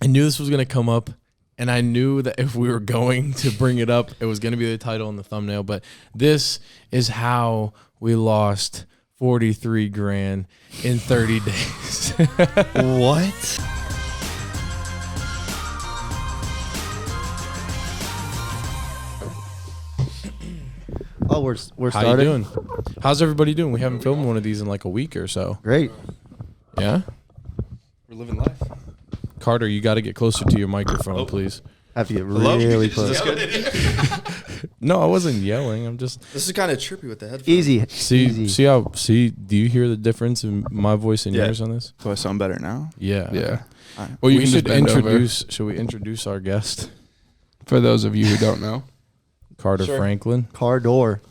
I knew this was going to come up, and I knew that if we were going to bring it up, it was going to be the title and the thumbnail. But this is how we lost 43 grand in 30 days. What? Oh, we're starting. How you doing? How's everybody doing? We haven't filmed one of these in like a week or so. Great. Yeah? We're living life. Carter, you got to get closer to your microphone, please. Have to get Hello? really Is close. this good? No, I wasn't yelling. I'm just This is kind of trippy with the headphones. Easy. see Easy. see. Do you hear the difference in my voice and Yeah. yours on this? Do I sound better now? Yeah. Yeah. Alright. Well, you We can should just bend over. introduce. Should we introduce our guest, For those of you who don't know. Carter Sure. Franklin? Car door.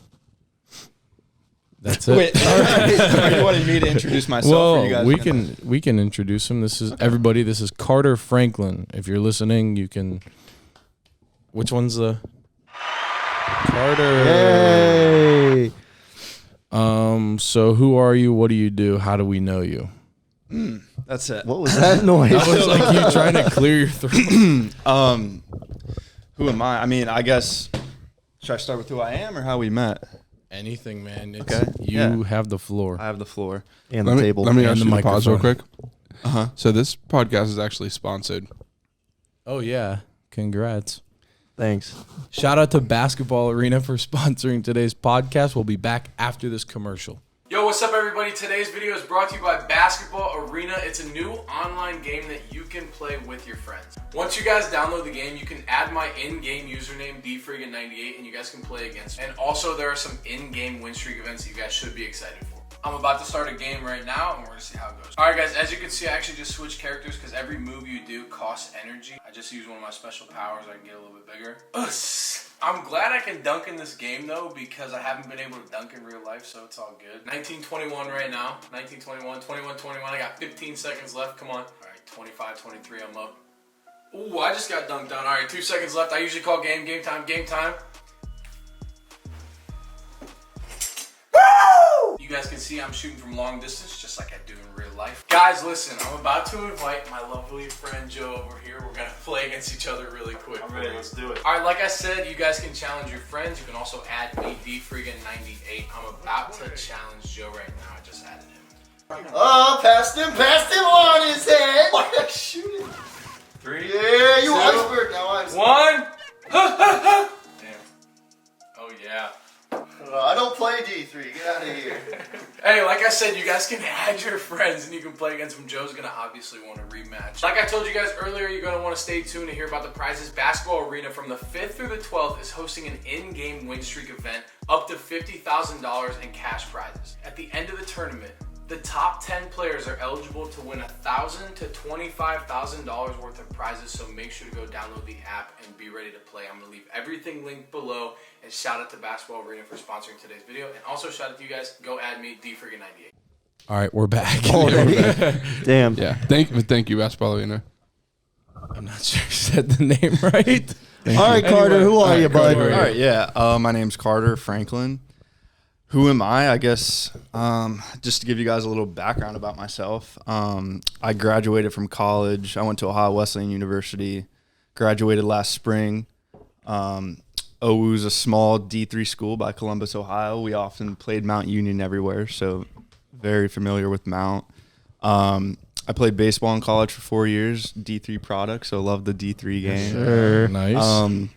That's it. Wait, are you wanting me to introduce myself? or you Well, guys we can introduce him. This is everybody. This is Carter Franklin. If you're listening, you can. Which one's the Carter? Hey. So who are you? What do you do? How do we know you? That's it. What was that noise? That was like you trying to clear your throat. Who am I? I mean, I guess, should I start with who I am or how we met? Anything, man. It's, Okay. You Yeah. have the floor. I have the floor. And the table. Let me And ask the you to pause real quick. Uh-huh. So this podcast is actually sponsored. Oh yeah. Congrats. Thanks. Shout out to Basketball Arena for sponsoring today's podcast. We'll be back after this commercial. Yo, what's up, everybody? Today's video is brought to you by Basketball Arena. It's a new online game that you can play with your friends. Once you guys download the game, you can add my in-game username, dfreegan98, and you guys can play against me. And also, there are some in-game win streak events that you guys should be excited for. I'm about to start a game right now, and we're gonna see how it goes. All right, guys, as you can see, I actually just switched characters because every move you do costs energy. I just use one of my special powers. I can get a little bit bigger. I'm glad I can dunk in this game, though, because I haven't been able to dunk in real life, so it's all good. 19-21 right now. 19-21, 21-21. I got 15 seconds left. Come on. All right, 25-23, I'm up. Ooh, I just got dunked on. All right, 2 seconds left. I usually call game time. You guys can see I'm shooting from long distance, just like I do in real life. Guys, listen, I'm about to invite my lovely friend Joe over here. We're gonna play against each other really quick. I'm ready, let's do it. All right, like I said, you guys can challenge your friends. You can also add me, dfreegan98. I'm about to challenge Joe right now. I just added him. Oh, past him on his head. Why are you shooting? 3, Yeah, you 2, iceberg now. 1. Damn. Oh, yeah. I don't play D3. Get out of here. Hey, like I said, you guys can add your friends and you can play against them. Joe's going to obviously want to rematch. Like I told you guys earlier, you're going to want to stay tuned to hear about the prizes. Basketball Arena from the 5th through the 12th is hosting an in-game win streak event up to $50,000 in cash prizes. At the end of the tournament, the top 10 players are eligible to win $1,000 to $25,000 worth of prizes, so make sure to go download the app and be ready to play. I'm going to leave everything linked below, and shout out to Basketball Arena for sponsoring today's video, and also shout out to you guys. Go add me, dfreegan98. All right, we're back. Damn. Yeah. Thank you, Basketball Arena. I'm not sure I said the name right. All right, Carter, Anyway, who are you, bud? Carter. All right, yeah. My name's Carter Franklin. Who am I? I guess just to give you guys a little background about myself. I graduated from college. I went to Ohio Wesleyan University. Graduated last spring. OU's a small D3 school by Columbus, Ohio. We often played Mount Union everywhere, so very familiar with Mount. I played baseball in college for 4 years, D3 product, so love the D3 game. Sure. Nice.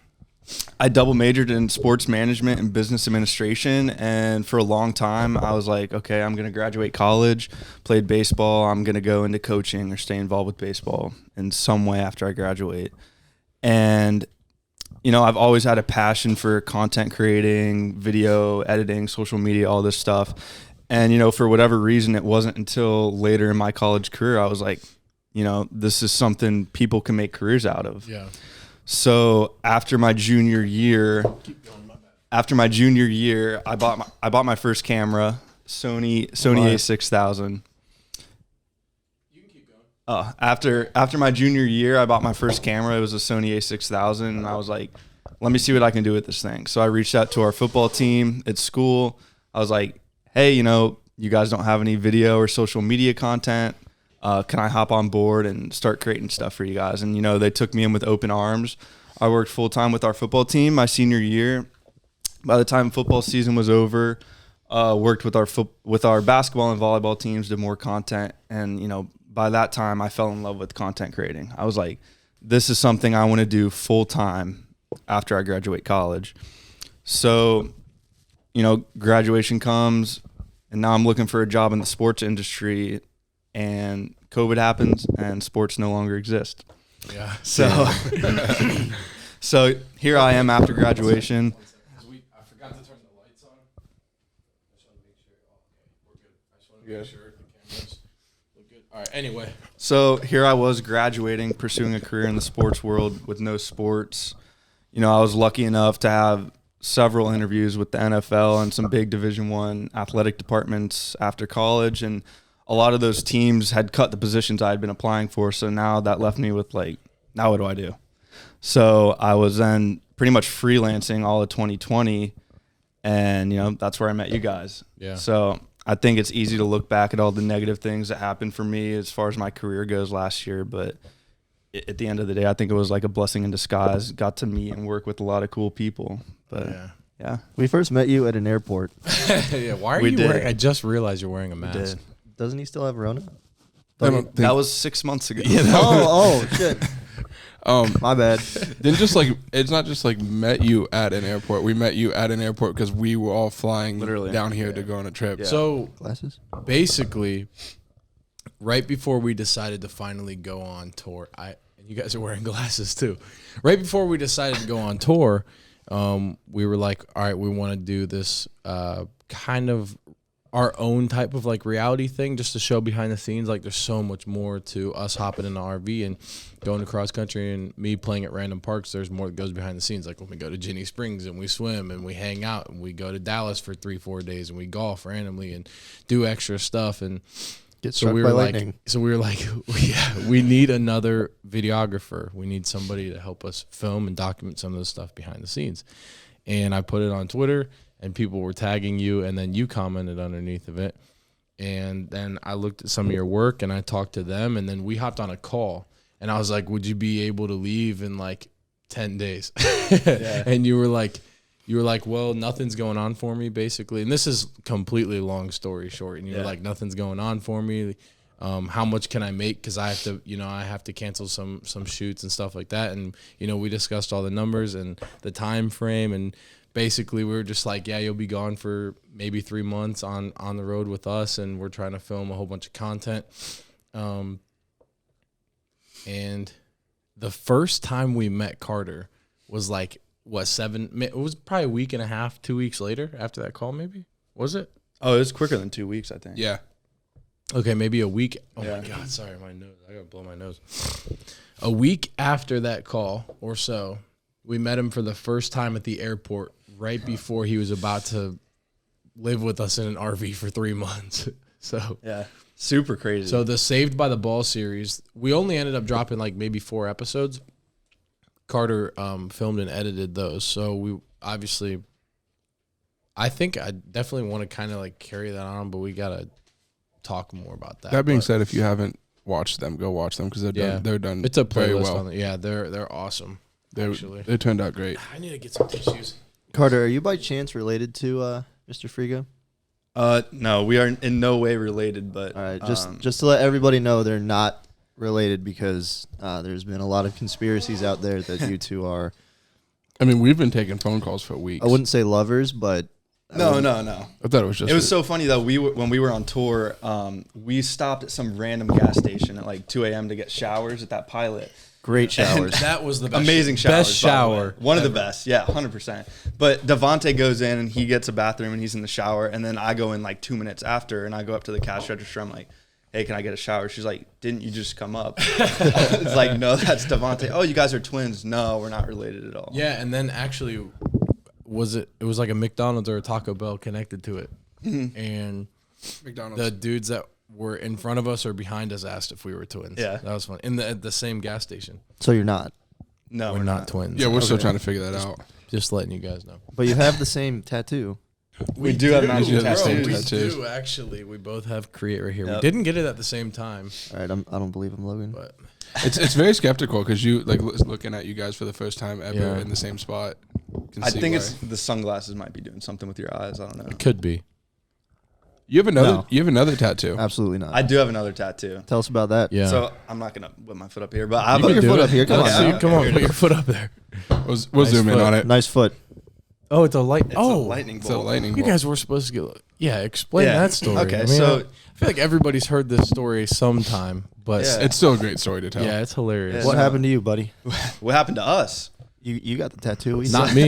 I double majored in sports management and business administration, and for a long time I was like, okay, I'm going to graduate college, played baseball, I'm going to go into coaching or stay involved with baseball in some way after I graduate. And, you know, I've always had a passion for content creating, video editing, social media, all this stuff. And, you know, for whatever reason, it wasn't until later in my college career I was like, you know, this is something people can make careers out of. Yeah. So after my junior year, I bought my first camera, Sony A6000. You can keep going. After my junior year, I bought my first camera. It was a Sony A6000, and I was like, let me see what I can do with this thing. So I reached out to our football team at school. I was like, hey, you know, you guys don't have any video or social media content. can I hop on board and start creating stuff for you guys? And, they took me in with open arms. I worked full-time with our football team my senior year. By the time football season was over, worked with our basketball and volleyball teams, did more content. And, by that time, I fell in love with content creating. I was like, this is something I want to do full-time after I graduate college. So, graduation comes, and now I'm looking for a job in the sports industry, and COVID happens, and sports no longer exist. Yeah. So, so here I am after graduation. I forgot to turn the lights on. I just want to make sure. Okay, we're good. I just want to make sure the cameras look good. All right. Anyway. So here I was graduating, pursuing a career in the sports world with no sports. I was lucky enough to have several interviews with the NFL and some big Division I athletic departments after college, and a lot of those teams had cut the positions I had been applying for. So now that left me with now what do I do? So I was then pretty much freelancing all of 2020, and that's where I met you guys. Yeah. So I think it's easy to look back at all the negative things that happened for me as far as my career goes last year, but at the end of the day, I think it was like a blessing in disguise. Got to meet and work with a lot of cool people. But yeah. We first met you at an airport. Yeah. Why are We you did. wearing? I just realized you're wearing a mask. Doesn't he still have Rona? I don't think, That was 6 months ago. Oh, shit. My bad. then it's not just like met you at an airport. We met you at an airport because we were all flying Literally. down here to go on a trip. Yeah. So Glasses? basically, right before we decided to finally go on tour, and you guys are wearing glasses too. Right before we decided to go on tour, we were like, all right, we want to do this kind of our own type of reality thing, just to show behind the scenes. There's so much more to us hopping in the RV and going to cross country and me playing at random parks. There's more that goes behind the scenes. When we go to Ginny Springs and we swim and we hang out and we go to Dallas for 3-4 days and we golf randomly and do extra stuff. And Get so struck we by were lightning. we need another videographer. We need somebody to help us film and document some of the stuff behind the scenes. And I put it on Twitter, and people were tagging you, and then you commented underneath of it. And then I looked at some of your work, and I talked to them, and then we hopped on a call. And I was like, would you be able to leave in 10 days? Yeah. And you were like, well, nothing's going on for me, basically. And this is completely long story short. And you were like, nothing's going on for me. How much can I make? Because I have to cancel some shoots and stuff like that. And we discussed all the numbers and the time frame, and basically we were just like, yeah, you'll be gone for maybe 3 months on the road with us, and we're trying to film a whole bunch of content. And the first time we met Carter was it was probably a week and a half, 2 weeks later after that call, maybe? Was it? Oh, it was quicker than 2 weeks, I think. Yeah. Okay, maybe a week. Oh, Yeah. my God. Sorry, my nose. I got to blow my nose. A week after that call or so, we met him for the first time at the airport right before he was about to live with us in an RV for 3 months. So, Yeah. Super crazy. so the Saved by the Ball series, we only ended up dropping maybe 4 episodes. Carter filmed and edited those. So we obviously, I think I definitely want to kind of carry that on, but we got to talk more about that. That being But said, if you haven't watched them, go watch them because they're done. it's a very playlist well. on it. Yeah, they're awesome. Actually, They turned out great. I need to get some tissues. Carter, are you by chance related to Mr. Frigo? No, we are in no way related, but All right, just to let everybody know, they're not related because there's been a lot of conspiracies out there that you two are. I mean, we've been taking phone calls for weeks. I wouldn't say lovers, but no. I thought it was just. It was so funny though. When we were on tour, we stopped at some random gas station at 2 a.m. to get showers at that Pilot. great showers. That was the best, Amazing showers. best by the way. shower. One of the best. Yeah, 100%. But Devontae goes in and he gets a bathroom and he's in the shower. And then I go in 2 minutes after and I go up to the cash register. I'm like, hey, can I get a shower? She's like, didn't you just come up? It's like, no, that's Devontae. Oh, you guys are twins. No, we're not related at all. Yeah, and then actually, it was like a McDonald's or a Taco Bell connected to it, and McDonald's. the dudes that were in front of us or behind us asked if we were twins. Yeah. That was fun. At the same gas station. So you're not, No, We're not twins. yeah, we're still trying to figure that out. Just letting you guys know. but you have the same tattoo. We do have matching do. tattoos. We Tattoos. do, actually. We both have create right here. We Yep. didn't get it at the same time, All right, I don't believe him, Logan. but It's very skeptical because you like looking at you guys for the first time ever Yeah. in the same spot. Can I see think why. it's the sunglasses might be doing something with your eyes. I don't know. it could be. You have another. No. You have another tattoo. Absolutely not. I do have another tattoo. Tell us about that. Yeah. So I'm not gonna put my foot up here, but I have You Put can your do foot it. up here. Come Let's on. see. Come on, put your foot up there. We'll Nice zoom in foot. on it. Nice foot. Oh, it's a light. It's oh, a lightning It's a bolt. lightning you bolt. guys were supposed to get. Yeah, explain Yeah. that story. Okay, I mean, so- I feel like everybody's heard this story sometime, but Yeah. It's still a great story to tell. yeah, it's hilarious. Yeah. What no. happened to you, buddy? What happened to us? You got the tattoo. We Not said. me.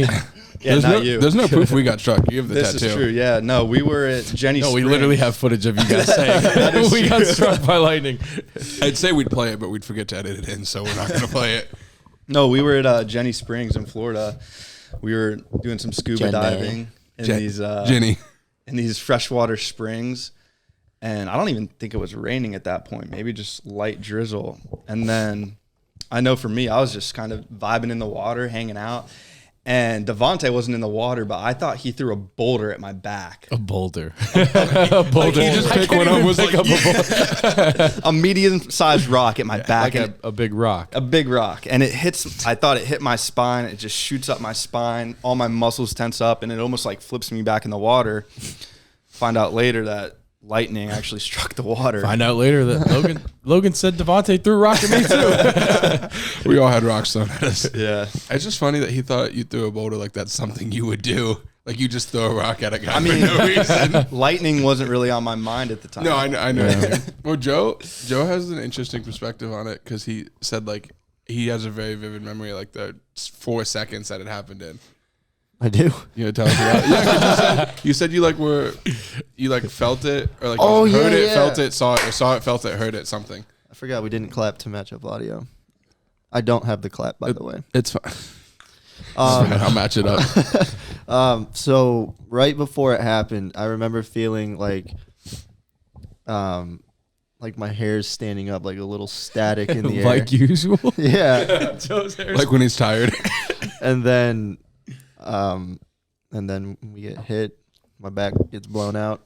Yeah, there's not no, you. There's no proof we got struck. You have the This tattoo. is true. Yeah. No, we were at Jenny. No, we Springs. literally have footage of you guys saying That is we got true. struck by lightning. I'd say we'd play it, but we'd forget to edit it in, so we're not going to play it. No, we were at Jenny Springs in Florida. We were doing some scuba Jenny. diving in these Jenny. in these freshwater springs, and I don't even think it was raining at that point. Maybe just light drizzle. And then I know for me, I was just kind of vibing in the water, hanging out. And Devontae wasn't in the water, but I thought he threw a boulder at my back. A boulder. A boulder. he just I picked can't one up, even was pick like, up a boulder. A medium-sized rock at my back. Like and a big rock. a big rock, and it hits. I thought it hit my spine. It just shoots up my spine. All my muscles tense up, and it almost like flips me back in the water. Find out later that lightning actually struck the water. Find out later that Logan said Devontae threw a rock at me too. We all had rocks thrown at us. Yeah, It's just funny that he thought you threw a boulder like that's something you would do. Like you just throw a rock at a guy I mean, for no reason. lightning wasn't really on my mind at the time. No, I know. Well, Joe has an interesting perspective on it because he said like he has a very vivid memory of like the 4 seconds that it happened in. I do. You know, tell us about it. Yeah, 'cause you said you felt it or like Oh, you heard yeah, it, yeah. felt it, saw it, felt it, heard it, something. I forgot we didn't clap to match up audio. I don't have the clap, by the way. It's fine. I'll match it up. So right before it happened, I remember feeling like my hair's standing up, like a little static in the air. Like usual. Yeah, Joe's hair. Like when he's tired. and then we get hit. My back gets blown out.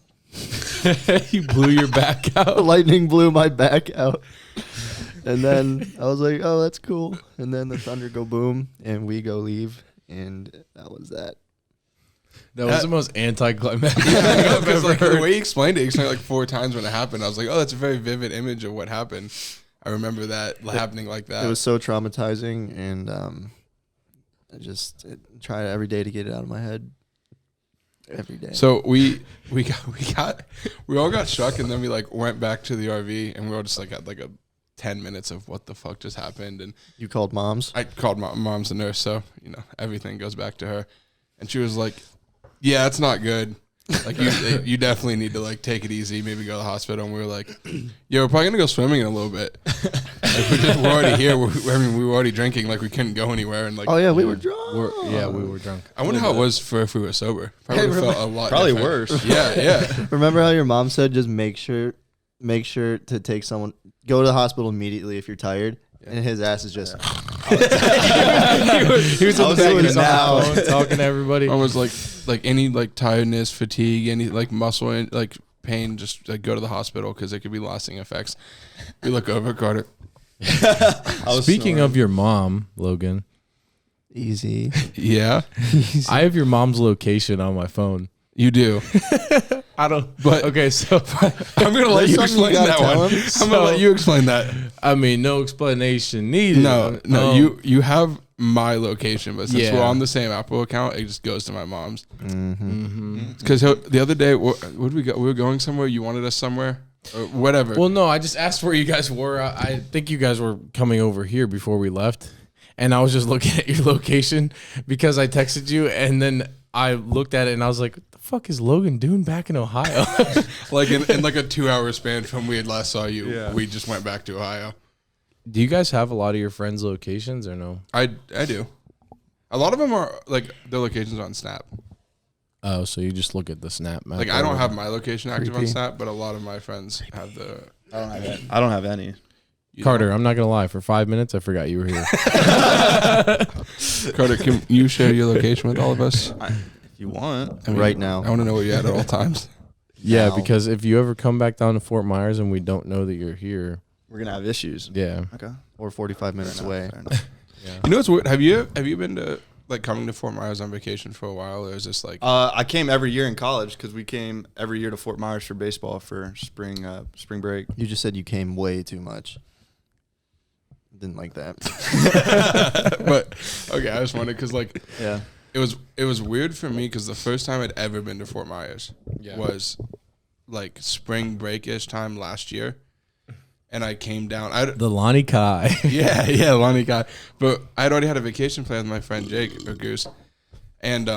You blew your back The out. lightning blew my back out. And then I was like, "Oh, that's cool." And then the thunder go boom, and we go leave, and that was that. That was the most anticlimactic Yeah, thing I've because ever like the heard. way he explained it like 4 times when it happened. I was like, oh, that's a very vivid image of what happened. I remember that happening like that. It was so traumatizing, and I just try every day to get it out of my head. Every day. So we all got struck, and then we like went back to the RV, and we all just like had like a 10 minutes of what the fuck just happened. And You called moms? I called my mom's a nurse, so you know everything goes back to her, and she was like, "Yeah, it's not good. Like you definitely need to like take it easy, maybe go to the hospital." And we were like, "Yeah, we're probably gonna go swimming in a little bit. Like, we're already here. We were already drinking. Like we couldn't go anywhere." And like, Oh yeah, we were drunk. We were drunk. I wonder how it was for if we were sober. Probably Hey, felt a lot. Probably different. worse. Yeah. Remember how your mom said just make sure to take someone, go to the hospital immediately if you're tired, and his ass is just. He was I on was the back of doing his it now. phone talking to everybody. I was like any like tiredness, fatigue, any like muscle and like pain, just like go to the hospital because it could be lasting effects. We look over, Carter. Speaking of your mom, Logan, Easy. Yeah, I have your mom's location on my phone. you do. I don't. But Okay, so I'm gonna let There's you something explain you gotta that tell one. him. I'm gonna let you explain that. I mean, no explanation needed. No, you have my location, but since Yeah. we're on the same Apple account, it just goes to my mom's. Mm-hmm. Because the other day, where did we go? We were going somewhere. You wanted us somewhere, or whatever. Well, no, I just asked where you guys were. I think you guys were coming over here before we left, and I was just looking at your location because I texted you, and then I looked at it and I was like, "What the fuck is Logan doing back in Ohio?" like in like a 2-hour span from we had last saw you, we just went back to Ohio. Do you guys have a lot of your friends' locations or no? I do. A lot of them are like their locations on Snap. Oh, so you just look at the Snap map. Like I don't have my location active on Creepy. Snap, but a lot of my friends have the. I don't have any. Carter, I'm not gonna lie. For 5 minutes, I forgot you were here. Carter, can you share your location with all of us? If If you want. I mean, right now. I want to know where you're at all times. Yeah, Now. because if you ever come back down to Fort Myers and we don't know that you're here, We're going to have issues. yeah. Okay. Or 45 minutes away. Fair enough. You know what's weird? Have you been to like coming to Fort Myers on vacation for a while, or is this like? I came every year in college because we came every year to Fort Myers for baseball for spring break. You just said you came way too much. Didn't like that. But okay, I just wondered because like Yeah. it was weird for me because the first time I'd ever been to Fort Myers was like spring break-ish time last year, and I came down. The Lonnie Kai. yeah, Lonnie guy. But I'd already had a vacation plan with my friend Jake or Goose, and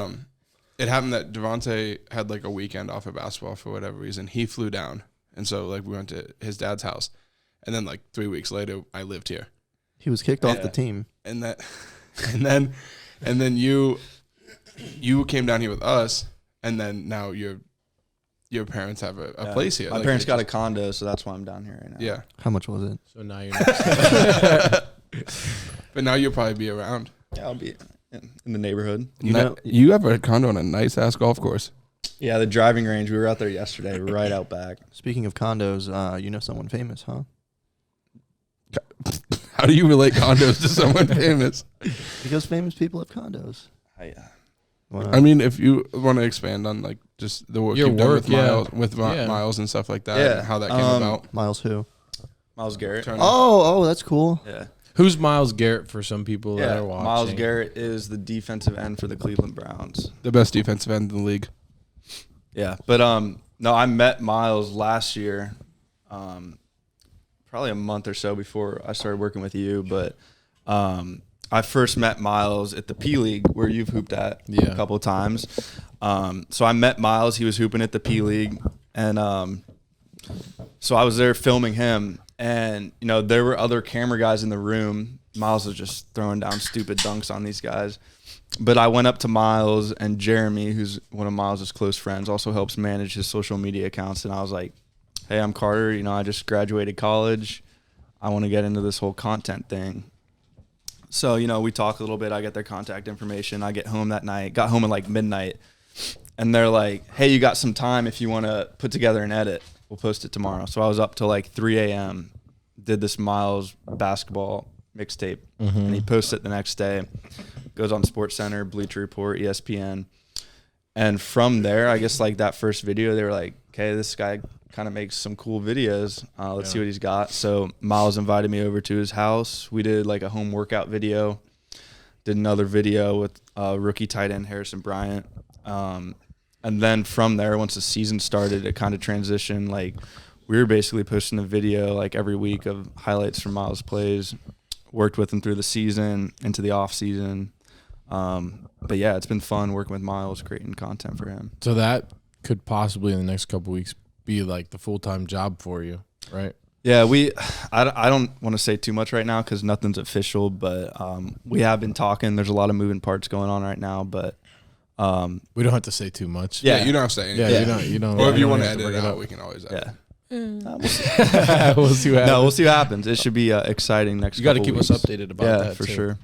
it happened that Devontae had like a weekend off of basketball for whatever reason. He flew down, and so like we went to his dad's house, and then like 3 weeks later I lived here, He was kicked off the team. and that, and then you came down here with us, and then now your parents have a place here. My Like, parents it's got a just- condo, so that's why I'm down here right now. Yeah, How much was it? So now you're not. but now you'll probably be around. Yeah, I'll be in the neighborhood. You have a condo on a nice ass golf course. Yeah, the driving range. We were out there yesterday, right out back. Speaking of condos, you know someone famous, huh? How do you relate condos to someone famous? Because famous people have condos. Why not? I mean, if you want to expand on like just the work Your you've done work, with yeah. Miles and stuff like that, Yeah. and how that came about. Miles who? Miles Garrett. Turner. Oh, that's cool. Yeah. Who's Miles Garrett for some people that Yeah. are watching? Miles Garrett is the defensive end for the Cleveland Browns. The best defensive end in the league. Yeah, but no, I met Miles last year, probably a month or so before I started working with you. But I first met Miles at the P League where you've hooped at a couple of times. So I met Miles. He was hooping at the P League, and so I was there filming him. And you know there were other camera guys in the room. Miles was just throwing down stupid dunks on these guys. But I went up to Miles, and Jeremy, who's one of Miles' close friends, also helps manage his social media accounts. And I was like, hey, I'm Carter. You know, I just graduated college. I want to get into this whole content thing. So, you know, we talk a little bit. I get their contact information. I get home that night. Got home at like midnight. And they're like, hey, you got some time if you want to put together an edit. We'll post it tomorrow. So I was up till like 3 a.m., did this Miles basketball mixtape. And he posts it the next day. Goes on SportsCenter, Bleacher Report, ESPN. And from there, I guess like that first video, they were like, okay, this guy kind of makes some cool videos. Let's see what he's got. So Miles invited me over to his house. We did like a home workout video. Did another video with rookie tight end Harrison Bryant. And then from there, once the season started, it kind of transitioned. Like we were basically posting a video like every week of highlights from Miles' plays. Worked with him through the season, into the off season. But yeah, it's been fun working with Miles, creating content for him. So that could possibly in the next couple weeks be like the full-time job for you, right? Yeah, I don't want to say too much right now because nothing's official, but we have been talking. There's a lot of moving parts going on right now, but We don't have to say too much. Yeah, you don't have to say Yeah, anything. you don't. Or if you want to have edit bring it it out, up. we can always edit. yeah. We'll see what happens. No, we'll see what happens. It should be exciting next. You got to couple keep weeks. us updated about Yeah, that for too. sure.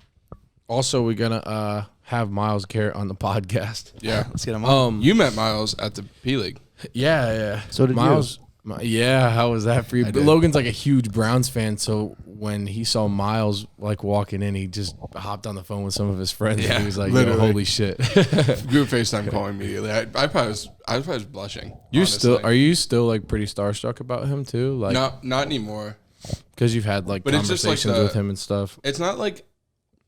Also, we're gonna have Miles Garrett on the podcast. Yeah. Let's get him on. You met Miles at the P League. Yeah. So did Miles. Yeah, how was that for you? I did. Logan's like a huge Browns fan, so when he saw Miles like walking in, he just hopped on the phone with some of his friends. Yeah, and he was like, literally. "Yo, holy shit!" Group FaceTime call immediately. I probably was blushing. Are you still like pretty starstruck about him too? Like, not anymore. because you've had like But it's just, like, conversations with him and stuff. It's not like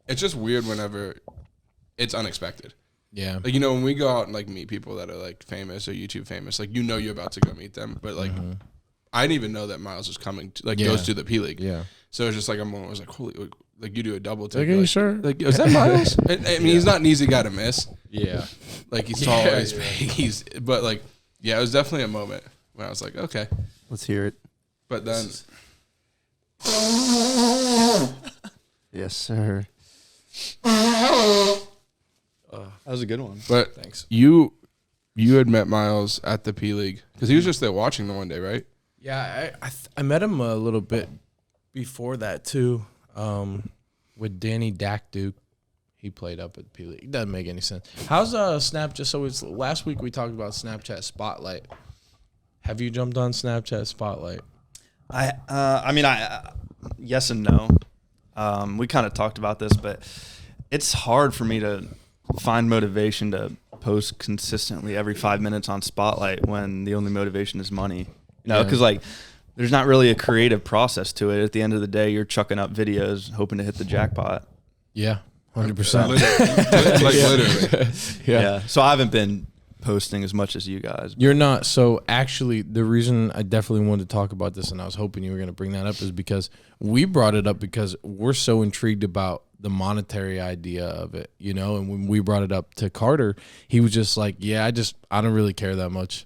it's just weird whenever it's unexpected. Yeah, Like, you know, when we go out and like meet people that are like famous or YouTube famous, like, you know, you're about to go meet them, but like I didn't even know that Miles was coming to, like, Yeah. goes to the P League. yeah. So it's just like I was like, holy, like you do a double take. Like, are you sure? Like, is that Miles? I mean, he's not an easy guy to miss. Yeah. Like, he's tall, Yeah, he's but like, yeah, it was definitely a moment when I was like, okay. Let's hear it. But then Yes, sir. That was a good one. But Thanks. you had met Miles at the P League because he was just there watching the one day, right? Yeah, I met him a little bit before that too, with Danny Duke. He played up at P League. It doesn't make any sense. How's Snapchat? So it's last week we talked about Snapchat Spotlight. Have you jumped on Snapchat Spotlight? I mean, yes and no. We kind of talked about this, but it's hard for me to find motivation to post consistently every 5 minutes on Spotlight when the only motivation is money. You know, because like there's not really a creative process to it. At the end of the day, you're chucking up videos hoping to hit the jackpot. Yeah, 100%. Literally. Yeah. So I haven't been posting as much as you guys. You're not. So actually, the reason I definitely wanted to talk about this, and I was hoping you were going to bring that up, is because we brought it up because we're so intrigued about the monetary idea of it, you know. And when we brought it up to Carter, he was just like, "Yeah, I don't really care that much."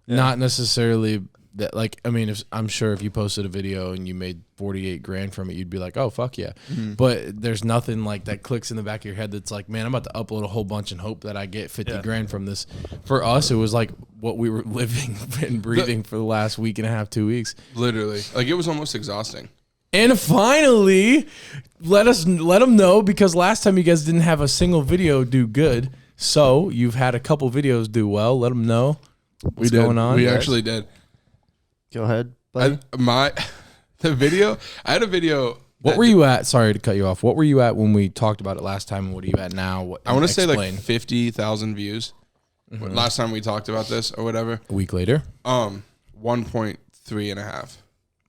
Yeah. Not necessarily that. Like, I mean, I'm sure if you posted a video and you made 48 grand from it, you'd be like, "Oh fuck yeah!" Mm-hmm. But there's nothing like that clicks in the back of your head that's like, "Man, I'm about to upload a whole bunch and hope that I get 50 grand from this." For us, it was like what we were living and breathing for the last week and a half, 2 weeks. Literally, like it was almost exhausting. And finally, let them know, because last time you guys didn't have a single video do good. So you've had a couple videos do well. Let them know what's going on. We actually did. Go ahead, buddy. I had a video. What were you at? Sorry to cut you off. What were you at when we talked about it last time, and what are you at now? I want to say like 50,000 views. Mm-hmm. Last time we talked about this or whatever. A week later? 1.3 and a half.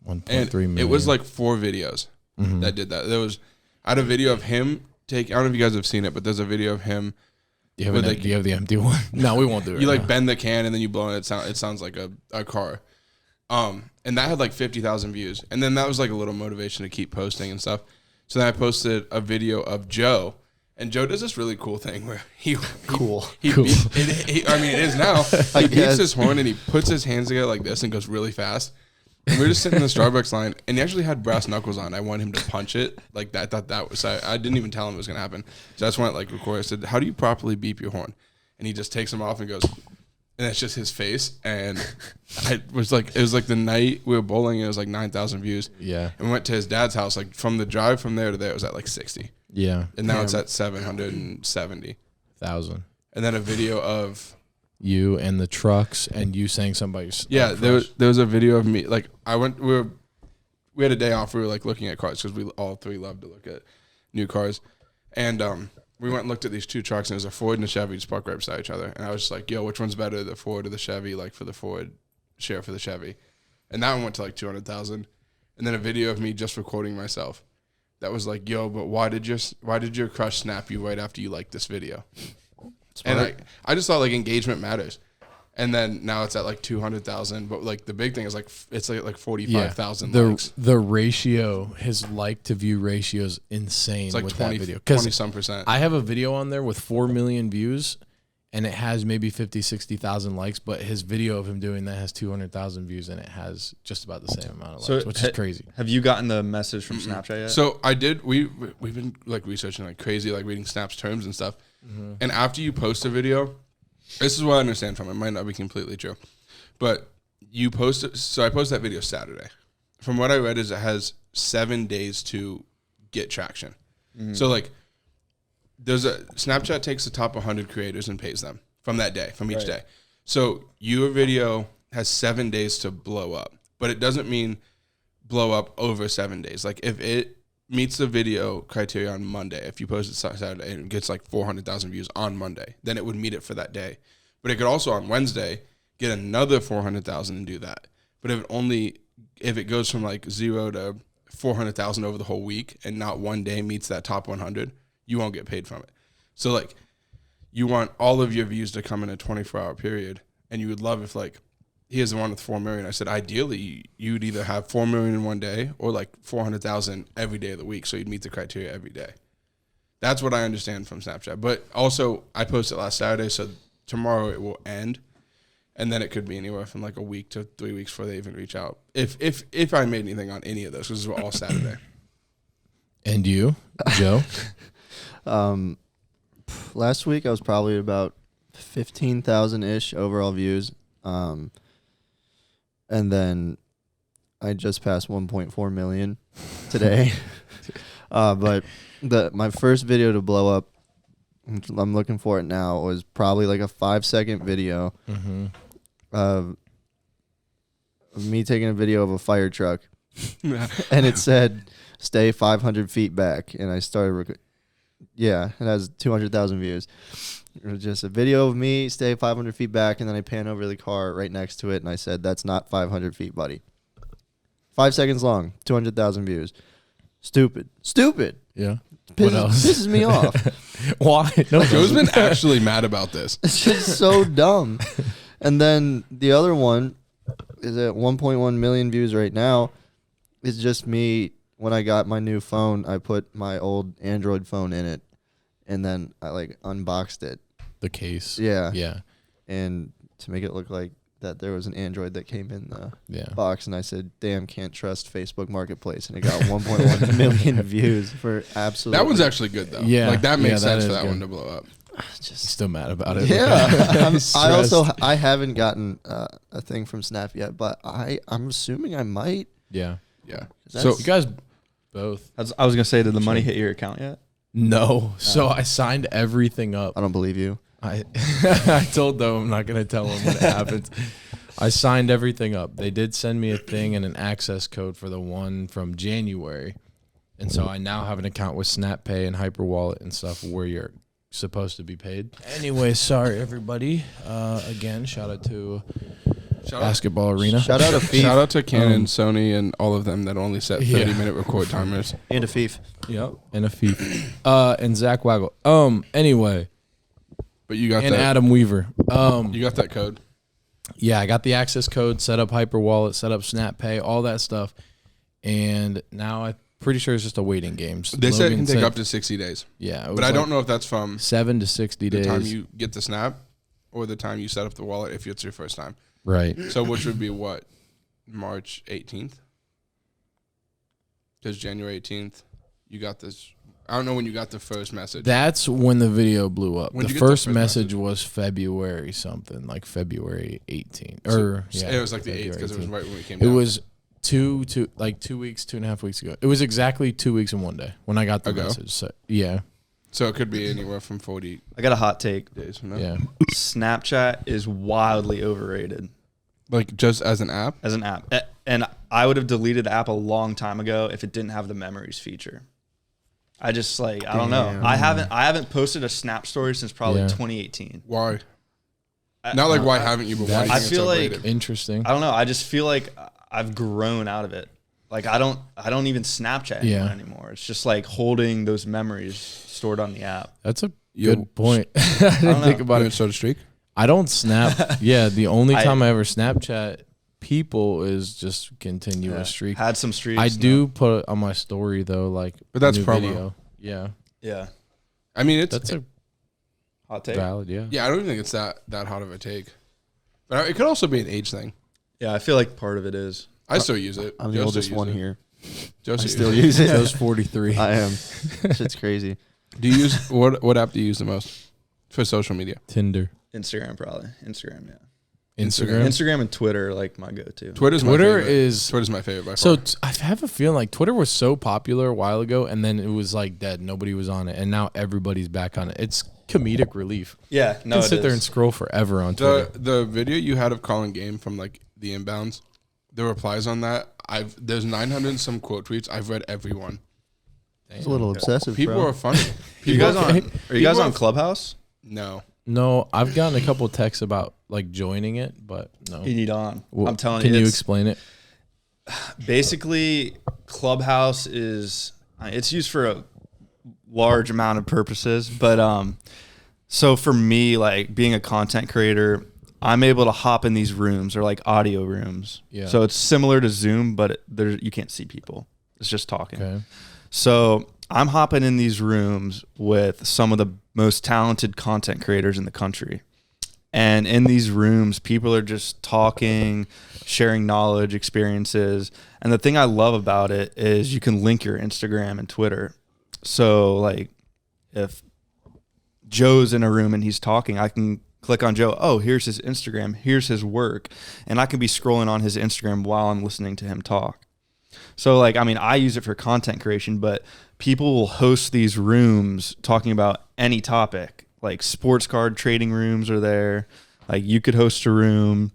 1.3 million. It was like 4 videos that did that. I had a video of him I don't know if you guys have seen it, but there's a video of him. Do you have the empty one? No, we won't do it. You like bend the can and then you blow it. It sounds like a car. And that had like 50,000 views. And then that was like a little motivation to keep posting and stuff. So then I posted a video of Joe. And Joe does this really cool thing where I mean, it is now. He beats his horn and he puts his hands together like this and goes really fast. And we were just sitting in the Starbucks line, and he actually had brass knuckles on. I wanted him to punch it like that. I thought that was. I didn't even tell him it was gonna happen. So I just went like record. I said, "How do you properly beep your horn?" And he just takes them off and goes, and it's just his face. And it was like the night we were bowling. It was like 9,000 views. Yeah. And we went to his dad's house. Like from the drive from there to there, it was at like 60. Yeah. And now it's at 770,000. And then a video of you and the trucks and you saying somebody's there was a video of me, like we had a day off. We were like looking at cars because we all three love to look at new cars, and we went and looked at these 2 trucks, and it was a Ford and a Chevy just parked right beside each other, and I was just like, yo, which one's better, the Ford or the Chevy? Like for the Ford, share for the Chevy. And that one went to like 200,000. And then a video of me just recording myself that was like, yo, but why did your crush snap you right after you liked this video? Smart. And I just thought like engagement matters. And then now it's at like 200,000, but like the big thing is like it's like 45,000 likes. The ratio, his like to view ratio is insane. It's like with 20, that video. 20-some%. I have a video on there with 4 million views, and it has maybe 50, 60,000 likes, but his video of him doing that has 200,000 views, and it has just about the same amount of likes, which is crazy. Have you gotten the message from Snapchat yet? So I did. We've been like researching like crazy, like reading Snap's terms and stuff. Mm-hmm. And after you post a video, this is what I understand from it. It might not be completely true, but you post it. So I posted that video Saturday. From what I read, is it has 7 days to get traction. Mm-hmm. So like, Snapchat takes the top 100 creators and pays them from that day, from each day. So your video has 7 days to blow up, but it doesn't mean blow up over 7 days. Like if it meets the video criteria on Monday, if you post it Saturday and it gets like 400,000 views on Monday, then it would meet it for that day. But it could also on Wednesday get another 400,000 and do that. But if it goes from like 0 to 400,000 over the whole week and not one day meets that top 100, you won't get paid from it. So like you want all of your views to come in a 24-hour period, and you would love if like he has the one with 4 million. I said, ideally, you'd either have 4 million in one day or like 400,000 every day of the week. So you'd meet the criteria every day. That's what I understand from Snapchat. But also, I posted last Saturday, so tomorrow it will end. And then it could be anywhere from like a week to 3 weeks before they even reach out. If I made anything on any of those, because this was all Saturday. And you, Joe? Last week I was probably about 15,000-ish overall views. And then I just passed 1.4 million today. But my first video to blow up I'm looking for it now. It was probably like a 5-second video of me taking a video of a fire truck, and it said, "Stay 500 feet back." And I started. It has 200,000 views. It was just a video of me stay 500 feet back, and then I pan over the car right next to it, and I said, "That's not 500 feet, buddy." 5 seconds long, 200,000 views. Stupid. Yeah. What else? Pisses me off. Why? No, Joe's been actually mad about this. It's just so dumb. And then the other one is at 1.1 million views right now. It's just me. When I got my new phone, I put my old Android phone in it, and then I like unboxed it. The case. Yeah. Yeah. And to make it look like that there was an Android that came in the box, and I said, "Damn, can't trust Facebook Marketplace," and it got 1.1 million views for absolutely. That one's actually good though. Yeah. Like that makes sense for is that good. one to blow up. just Still mad about it. yeah. Stressed. I haven't gotten a thing from Snap yet, but I'm assuming I might. Yeah. Yeah. So you guys both. I was gonna say, did the money hit your account yet? No. So I signed everything up. I don't believe you. I told them I'm not going to tell them when it happens. I signed everything up. They did send me a thing and an access code for the one from January. And so I now have an account with SnapPay and Hyperwallet and stuff where you're supposed to be paid. Anyway, sorry, everybody. Again, shout out to Basketball Arena. Shout out to Fief. Shout out to Canon, Sony, and all of them that only set 30-minute record timers. And a Fief. Yep, and a Fief. And Zach Waggle. Anyway. But you got And that. Adam Weaver. You got that code. Yeah, I got the access code, set up Hyperwallet, set up SnapPay, all that stuff. And now I'm pretty sure it's just a waiting game. They said it can take up to 60 days. Yeah. But I don't know if that's from 7 to 60 the days. time you get the Snap or the time you set up the wallet if it's your first time. Right. So which would be what? March 18th? Because January 18th, you got this. I don't know when you got the first message. That's when the video blew up. When'd The you get the first first message message? was February something, like February 18th. It was like the 8th because it was right when we came down. It was 2 weeks, 2.5 weeks ago. It was exactly 2 weeks and 1 day when I got the Ago? message. So, yeah. So it could be anywhere from 40 I got a hot take. days from now. Yeah. Snapchat is wildly overrated Like just as an app? as an app. And I would have deleted the app a long time ago if it didn't have the memories feature. I just I don't know. Damn. I haven't posted a Snap story since probably Yeah. 2018. Why? Not like why haven't you, but why do you I think feel it's like- overrated? Interesting. I don't know. I just feel like I've grown out of it. Like I don't even Snapchat anyone anymore. It's just like holding those memories stored on the app. That's a Yo, good point. I didn't think about it. So to streak? I don't snap. Yeah, the only time I ever Snapchat people is just continuous streak. Had some streaks. I do put it on my story though, like But that's new promo. video. Yeah, Yeah. I mean, it's that's a Hot take. valid. Yeah. yeah. I don't even think it's that hot of a take, but it could also be an age thing. Yeah, I feel like part of it is. I still use it. I'm the Joe oldest still one uses it. here. Joe I still still uses use it. Joe's 43. I am. Shit's crazy. Do you use what app do you use the most for social media? Tinder, Instagram probably. Instagram, yeah. Instagram. Instagram and Twitter are like my go-to. Twitter's my Twitter favorite. is Twitter's my favorite by so. far. I have a feeling like Twitter was so popular a while ago, and then it was like dead. Nobody was on it, and now everybody's back on it. It's comedic relief. Yeah, You no, can it sit there is. and scroll forever on Twitter. The video you had of Colin Game from like the inbounds, the replies on that. There's 900 and some quote tweets. I've read every one. It's a little obsessive, People bro. are funny. Are you guys People on? are- Are you guys people on are- Clubhouse? No. No, I've gotten a couple texts about like joining it, but no. You need on. Well, I'm telling Can you. you it's- explain it? Basically, Clubhouse is it's used for a large amount of purposes, but so for me, like being a content creator, I'm able to hop in these rooms or like audio rooms. Yeah. So it's similar to Zoom, but you can't see people. It's just talking. Okay. So I'm hopping in these rooms with some of the most talented content creators in the country. And in these rooms, people are just talking, sharing knowledge, experiences. And the thing I love about it is you can link your Instagram and Twitter. So like if Joe's in a room and he's talking, I can click on Joe. Oh, here's his Instagram. Here's his work. And I can be scrolling on his Instagram while I'm listening to him talk. So like, I mean, I use it for content creation, but people will host these rooms talking about any topic. Like sports card trading rooms are there. Like you could host a room.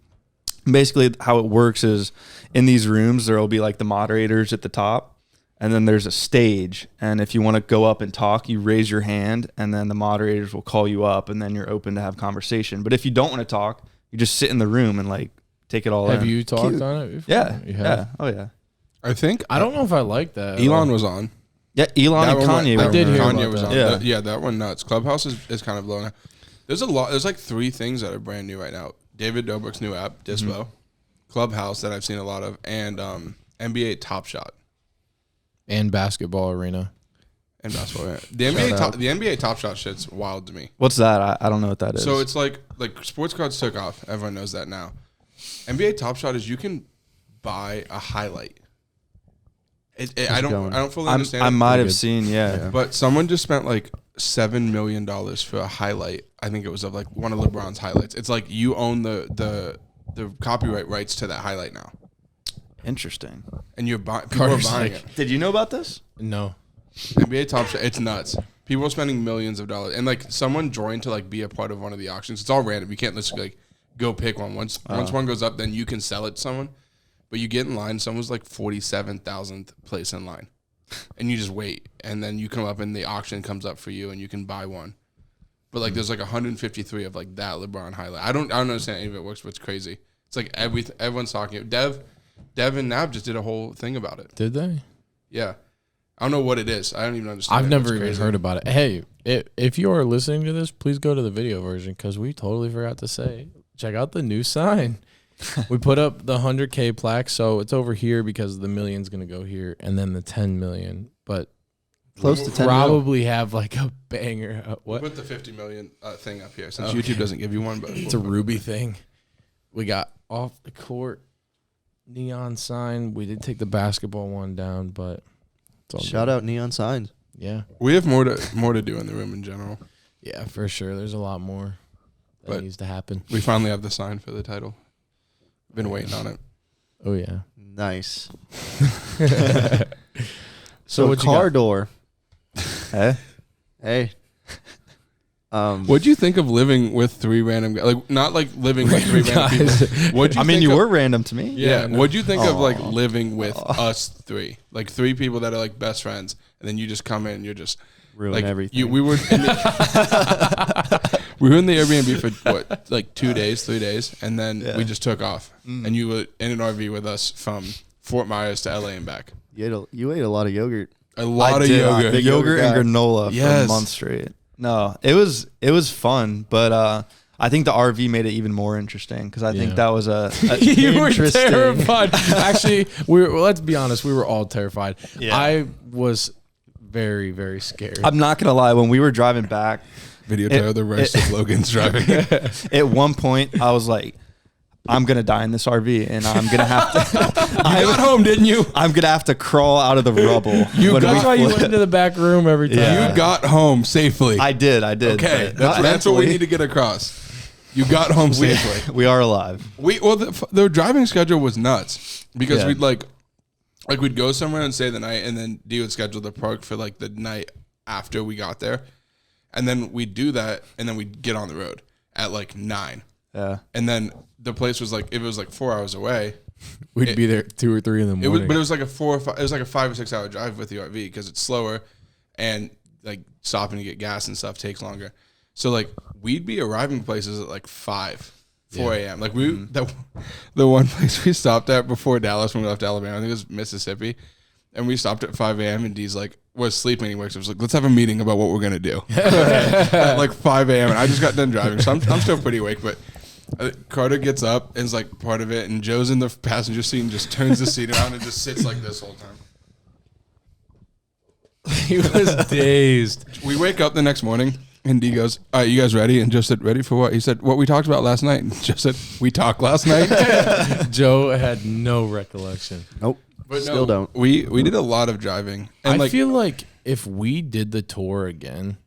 Basically, how it works is in these rooms, there will be like the moderators at the top, and then there's a stage. And if you want to go up and talk, you raise your hand, and then the moderators will call you up, and then you're open to have conversation. But if you don't want to talk, you just sit in the room and like take it all in. Have you talked on it before? Yeah. You have? Yeah. Oh, yeah. I think I don't know if I like that. Elon was on. Yeah, Elon That and one Kanye. went- were did on hear there. about Kanye was that. on. Yeah. Yeah, that one nuts. Clubhouse is kind of blowing up. There's a lot. There's like 3 things that are brand new right now. David Dobrik's new app, Dispo, Clubhouse that I've seen a lot of, and NBA Top Shot And basketball arena. and basketball. Yeah. The NBA Top Shot shit's wild to me. What's that? I don't know what that is. So it's like sports cards took off. Everyone knows that now. NBA Top Shot is you can buy a highlight. I don't fully understand. I it. might have good. seen, yeah. But someone just spent like $7 million for a highlight. I think it was of like one of LeBron's highlights. It's like you own the copyright rights to that highlight now, Interesting. and people are Carter's buying like- it. Did you know about this? No. NBA Top Shot, it's nuts. People are spending millions of dollars, and like someone joined to like be a part of one of the auctions. It's all random. You can't just like go pick one. Once one goes up, then you can sell it to someone. But you get in line. Someone's like 47,000th place in line, and you just wait, and then you come up, and the auction comes up for you, and you can buy one. But like, there's like 153 of like that LeBron highlight. I don't understand any of it works, but it's crazy. It's like everyone's talking. Dev and Nav just did a whole thing about it. Did they? Yeah, I don't know what it is. I don't even understand. I've it. never It's even crazy. heard about it. Hey, if you are listening to this, please go to the video version because we totally forgot to say, check out the new sign. We put up the 100K plaque, so it's over here because the million's going to go here, and then the 10 million. But Close to 10 mil. probably have like a banger. We'll What? put the 50 million thing up here since YouTube doesn't give you one, but It's a Ruby thing. We got off the court neon sign. We did take the basketball one down, but it's all Shout good. out Neon Signs. Yeah, we have more to do in the room in general. yeah, for sure. There's a lot more that But- needs to happen. We finally have the sign for the title. Been waiting on it. Oh yeah. Nice. So So what you car got? door. Hey. Hey. What'd you think of living with 3 random guys? Like, not like living with 3 random guys. people. What'd you I mean, think you of, were random to me. Yeah. no. What'd you think of like Aw. living with us 3? Like 3 people that are like best friends, and then you just come in and you're just Ruin like everything. we were in we were in the Airbnb for what, like 2 days, 3 days, and then we just took off. And you were in an RV with us from Fort Myers to LA and back. You ate a lot of yogurt. A lot of did. yogurt. The yogurt and granola for Yes. a month straight. No, it was fun, but I think the RV made it even more interesting because I Yeah. think that was a You were interesting. terrified. Actually, well, let's be honest. We were all terrified. Yeah. I was very, very scared. I'm not gonna lie. When we were driving back, Video to the rest of Logan's driving. at one point I was like, I'm gonna die in this RV, and I'm gonna have to. You got home, didn't you? I'm gonna have to crawl out of the rubble. when That's we why you flip. went into the back room every time. Yeah. You got home safely. I did. Okay, but that's what we mentally, need to get across. You got home safely. We are alive. The driving schedule was nuts because Yeah. we'd go somewhere and stay the night, and then D would schedule the park for like the night after we got there, and then we'd do that, and then we'd get on the road at like 9, Yeah. and then the place was like, if it was like 4 hours away, We'd be there 2 or 3 in the it was, morning. but it was like a 4 or 5, it was like a 5 or 6 hour drive with the RV because it's slower, and like stopping to get gas and stuff takes longer. So like we'd be arriving places at like 4 a.m. Like the one place we stopped at before Dallas when we left Alabama, I think it was Mississippi, and we stopped at 5 a.m. and D's like was sleeping anyway, so I was like, let's have a meeting about what we're gonna do at like 5 a.m. and I just got done driving, so I'm still pretty awake, but. Carter gets up and is like part of it, and Joe's in the passenger seat and just turns the seat around and just sits like this whole time. He was dazed. We wake up the next morning and D goes, "All right, you guys ready?" And Joe said, "Ready for what?" He said, "What we talked about last night." And Joe said, "We talked last night." Joe had no recollection. Nope. But Still don't. We did a lot of driving, and I feel like if we did the tour again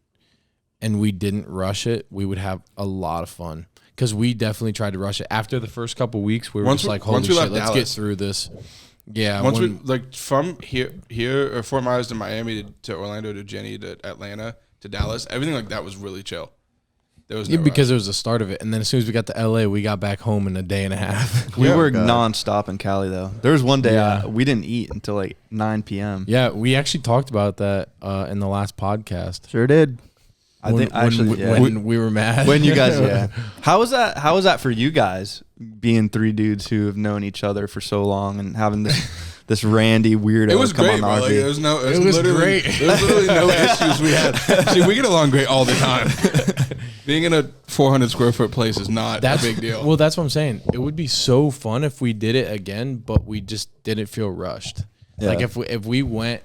and we didn't rush it, we would have a lot of fun. Because we definitely tried to rush it. After the first couple weeks, we were Once just we- like, holy once we shit, left let's get Dallas. through this. Yeah. Once we like from here or Fort Myers to Miami to Orlando to Jenny to Atlanta to Dallas, everything like that was really chill. There was no because rush. it was the start of it, and then as soon as we got to LA, we got back home in a day and a half. We were God. nonstop in Cali though. There was one day Yeah. we didn't eat until like 9 p.m. Yeah, we actually talked about that in the last podcast. Sure did. I think actually when we were mad. when you guys How was that for you guys being three dudes who have known each other for so long and having this randy weirdo It was come great, on bro. the Like, RV? it was great. There was literally no issues we had. See, we get along great all the time. Being in a 400 square foot place is not a big deal. Well, that's what I'm saying. It would be so fun if we did it again, but we just didn't feel rushed. Yeah. Like if we went,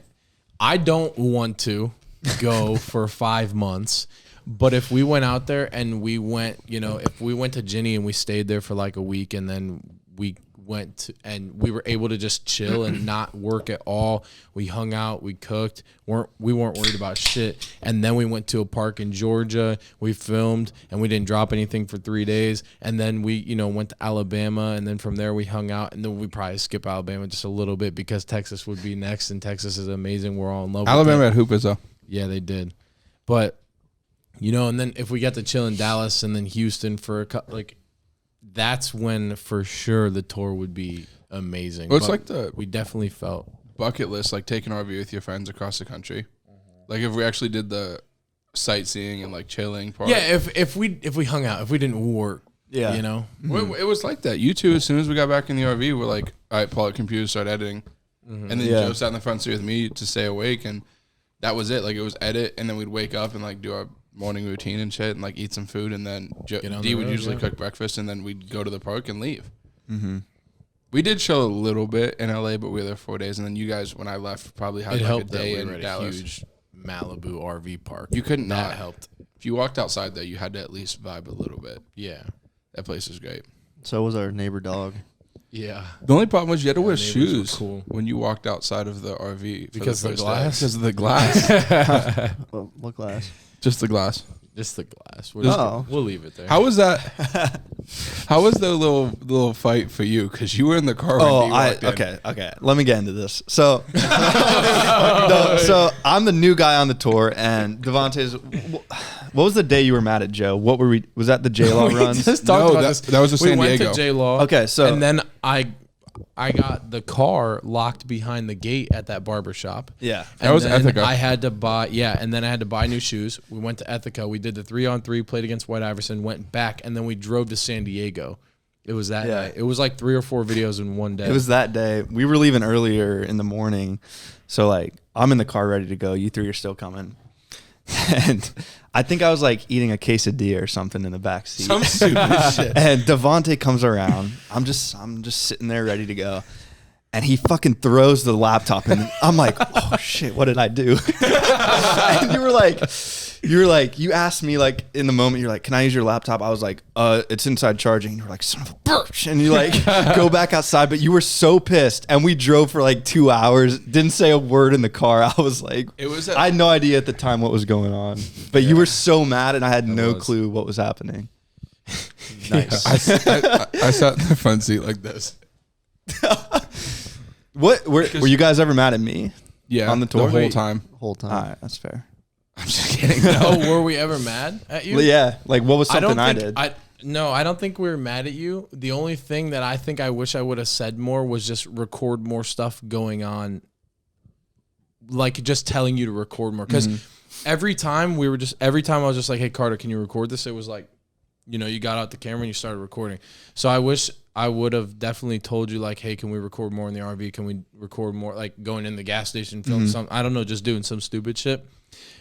I don't want to go for 5 months, but if we went out there and we went, if we went to Ginny and we stayed there for like a week and then we went to, and we were able to just chill and not work at all. We hung out, we cooked, we weren't worried about shit. And then we went to a park in Georgia, we filmed, and we didn't drop anything for 3 days. And then we, went to Alabama, and then from there we hung out, and then we probably skip Alabama just a little bit because Texas would be next, and Texas is amazing. We're all in love with Alabama it. had hoopers though. Yeah, they did. But, and then if we got to chill in Dallas and then Houston for a couple, like, that's when for sure the tour would be amazing. Well, it's But like we definitely felt bucket list, like taking an RV with your friends across the country. Like if we actually did the sightseeing and like chilling part. yeah. If we hung out, if we didn't work, Yeah. Well, it was like that. You two, as soon as we got back in the RV, were like, all right, pull out computer, start editing. And then Yeah. Joe sat in the front seat with me to stay awake, and that was it. Like it was edit, and then we'd wake up and like do our morning routine and shit, and like eat some food, and then Get on D the would road, usually yeah. cook breakfast, and then we'd go to the park and leave. We did chill a little bit in LA, but we were there 4 days, and then you guys, when I left, probably had it like helped a that day we in were at a Dallas. huge Malibu RV park. You couldn't That not. helped. If you walked outside there, you had to at least vibe a little bit. Yeah. That place is great. So was our neighbor dog. Yeah. The only problem was you had to wear neighbors were shoes cool. when you walked outside of the RV for Because the of the first day. glass? Because of the glass. Well, what glass? Just the glass. Just the glass. We'll leave it there. How was that? How was the little fight for you? Because you were in the car when Oh, you walked in. okay. Let me get into this. So, so I'm the new guy on the tour, and Devontae's. What was the day you were mad at Joe? What were we? Was that the J Law We runs? just talked No, about that- this. that was with we San went Diego. to J Law. Okay, so- and then I got the car locked behind the gate at that barber shop. Yeah. And That was then Ethica. I had to buy and then I had to buy new shoes. We went to Ethica. We did the 3-on-3, played against White Iverson, went back, and then we drove to San Diego. It was that night. It was like 3 or 4 videos in one day. It was that day. We were leaving earlier in the morning, so like I'm in the car ready to go. You three are still coming, and I think I was like eating a quesadilla or something in the back seat. Some stupid shit. And Devontae comes around. I'm just sitting there ready to go. And he fucking throws the laptop, and I'm like, oh shit, what did I do? And you asked me like in the moment, you're like, can I use your laptop? I was like, it's inside charging. And you were like, son of a bitch. And you like go back outside, but you were so pissed. And we drove for like 2 hours, didn't say a word in the car. I was like, I had no idea at the time what was going on, but you were so mad, and I had no clue what was happening. nice. I sat in the front seat like this. What were you guys ever mad at me? Yeah, On the tour? whole time. Whole time. All right, that's fair. I'm just kidding. Oh, were we ever mad at you? Well, yeah, like what was something I, think, did? No, I don't think we were mad at you. The only thing that I think I wish I would have said more was just record more stuff going on. Like just telling you to record more. Because every time I was just like, hey, Carter, can you record this? It was like, you got out the camera and you started recording. So I wish I would have definitely told you like, hey, can we record more in the RV? Can we record more, like going in the gas station, film something? I don't know, just doing some stupid shit.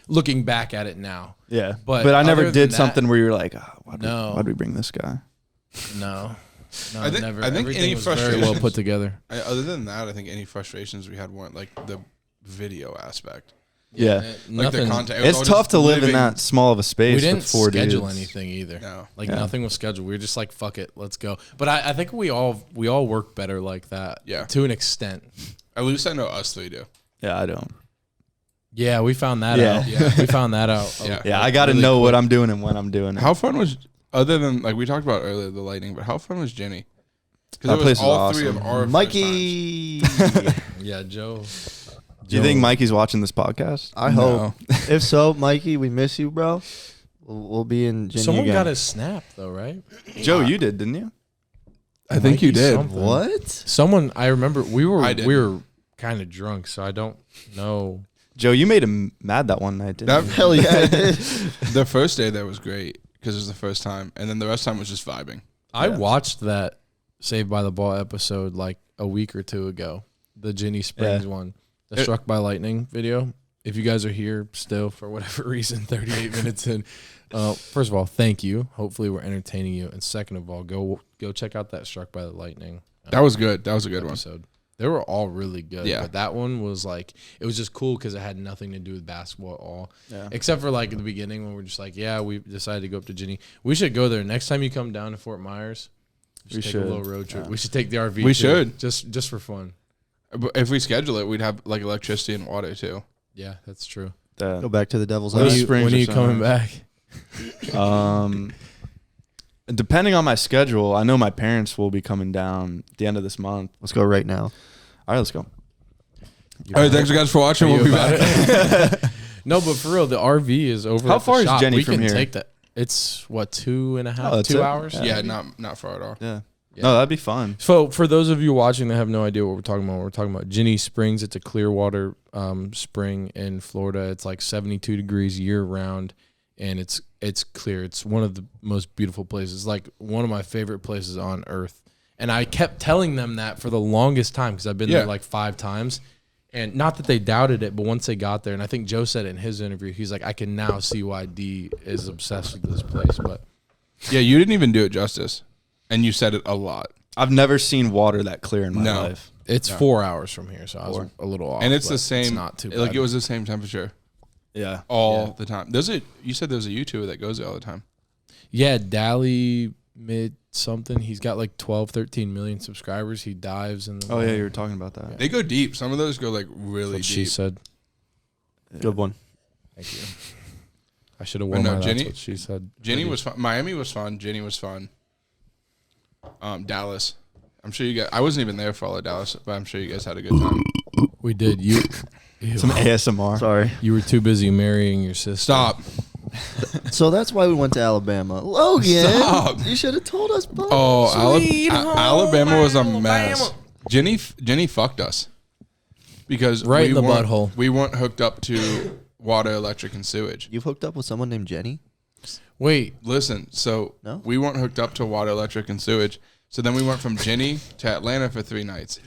Looking back at it now. Yeah, But I never other than did that- something where you're like, why'd we bring this guy? No, I think- never. I think Everything any was very well put frustrations- together. Other than that, I think any frustrations we had weren't like the video aspect. Yeah, Like the Nothing. content. It was it's all tough just to live in living- that small of a space. We didn't with 4 schedule dudes. anything either. No. Like Yeah. nothing was scheduled. We were just like, fuck it, let's go. But I think we all work better like that. Yeah. To an extent. At least I know us three do. Yeah, I don't. Yeah, we found that Yeah. out. Yeah, we found that out. Yeah. Yeah, I got to really know what quick. I'm doing and when I'm doing it. How fun was, other than like we talked about earlier, the lighting, but how fun was Jenny? Because That it was place is all three awesome. of our first Mikey. Yeah, Joe. Do you think Mikey's watching this podcast? I hope. If so, Mikey, we miss you, bro. We'll be in Ginny Someone again. got a snap though, right? Joe, you did, didn't you? I think you Mikey did. something. What? Someone I remember we I did. were kind of drunk, so I don't know. Joe, you made him mad that one night, didn't That- you? Hell yeah, I did. The first day there was great because it was the first time, and then the rest of the time was just vibing. I watched that Saved by the Ball episode like a week or two ago, the Ginny Springs one, the Struck by Lightning video. If you guys are here still for whatever reason, 38 minutes in, first of all, thank you. Hopefully we're entertaining you, and second of all, go check out that Struck by the Lightning. That was good. That was a good one. episode. They were all really good. Yeah. But that one was like, it was just cool because it had nothing to do with basketball at all. Yeah. Except for like at the beginning when we're just like, yeah, we decided to go up to Ginny. We should go there. Next time you come down to Fort Myers, We take should. a little road trip. Yeah. We should take the RV. We too, should. Just for fun. But if we schedule it, we'd have like electricity and water too. Yeah, that's true. Go back to the Devil's When When are are House. you, Springs when are or you coming something. back? Depending on my schedule, I know my parents will be coming down at the end of this month. Let's go right now. All right, let's go. All right, thanks guys for watching. Are We'll you be about back. it? No, but for real, the RV is over. How at the far is shop. Jenny we from can here? Take that. It's what 2.5, Oh, that's 2 it? hours. Yeah. Yeah, not far at all. Yeah. Yeah. No, that'd be fun. So for those of you watching that have no idea what we're talking about, we're talking about Ginny Springs. It's a Clearwater spring in Florida. It's like 72 degrees year round, and it's clear. It's one of the most beautiful places, like one of my favorite places on earth. And I kept telling them that for the longest time because I've been there like 5 times. And not that they doubted it, but once they got there, and I think Joe said it in his interview, he's like, I can now see why D is obsessed with this place. But Yeah, you didn't even do it justice, and you said it a lot. I've never seen water that clear in my No. life. it's 4 hours from here, so I was a little off. And it's but the same. It's not too bad. Like it was the same temperature Yeah. all the time. You said there's a YouTuber that goes there all the time. Yeah, Dally mid something. He's got like 12, 13 million subscribers. He dives in the Oh, yeah, you were talking about that. They go deep. Some of those go like really what deep. she said. Good one. Thank you. I should have But worn no, my Jenny- that's what she said. Ginny was fun. Miami was fun. Ginny was fun. Dallas. I'm sure you guys. I wasn't even there for all of Dallas, but I'm sure you guys had a good time. We did. You Some ASMR. Sorry. you were too busy marrying your sister. Stop. So that's why we went to Alabama. Logan, Stop. you should have told us. Bud. Oh, Sweet home Alabama was a Alabama. mess. Jenny fucked us because Right in the weren't- butthole. We weren't hooked up to water, electric, and sewage. You've hooked up with someone named Jenny? Wait, Listen, so No? we weren't hooked up to water, electric, and sewage. So then we went from Ginny to Atlanta for 3 nights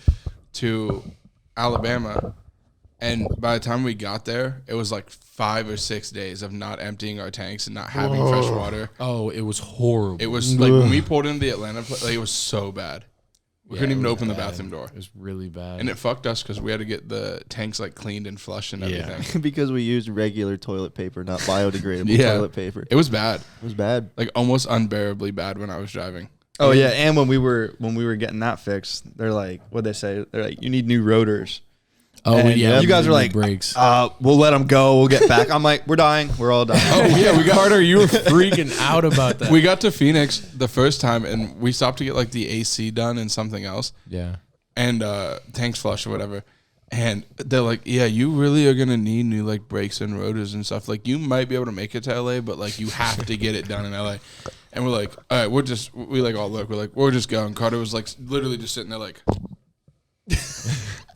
to Alabama. And by the time we got there, it was like 5 or 6 days of not emptying our tanks and not having fresh water. oh, it was horrible. It was like when we pulled into the Atlanta place, like, it was so bad. We couldn't it even was open the bad. bathroom door. It was really bad. And it fucked us because we had to get the tanks like cleaned and flushed and Yeah. everything. Because we used regular toilet paper, not biodegradable Yeah. toilet paper. It was bad, It was bad. like almost unbearably bad when I was driving. Oh yeah, and when we were getting that fixed, they're like, what'd they say? They're like, you need new rotors. oh, And yeah. you guys we are did like, breaks. We'll let them go. We'll get back. I'm like, we're dying. We're all dying. oh yeah, we got Carter. You were freaking out about that. We got to Phoenix the first time and we stopped to get like the AC done and something else yeah. and tanks flush or whatever. And they're like, yeah, you really are going to need new like brakes and rotors and stuff. Like you might be able to make it to LA, but like you have to get it done in LA. And we're like, all right, we like all look, we're just going. Carter was like literally just sitting there like,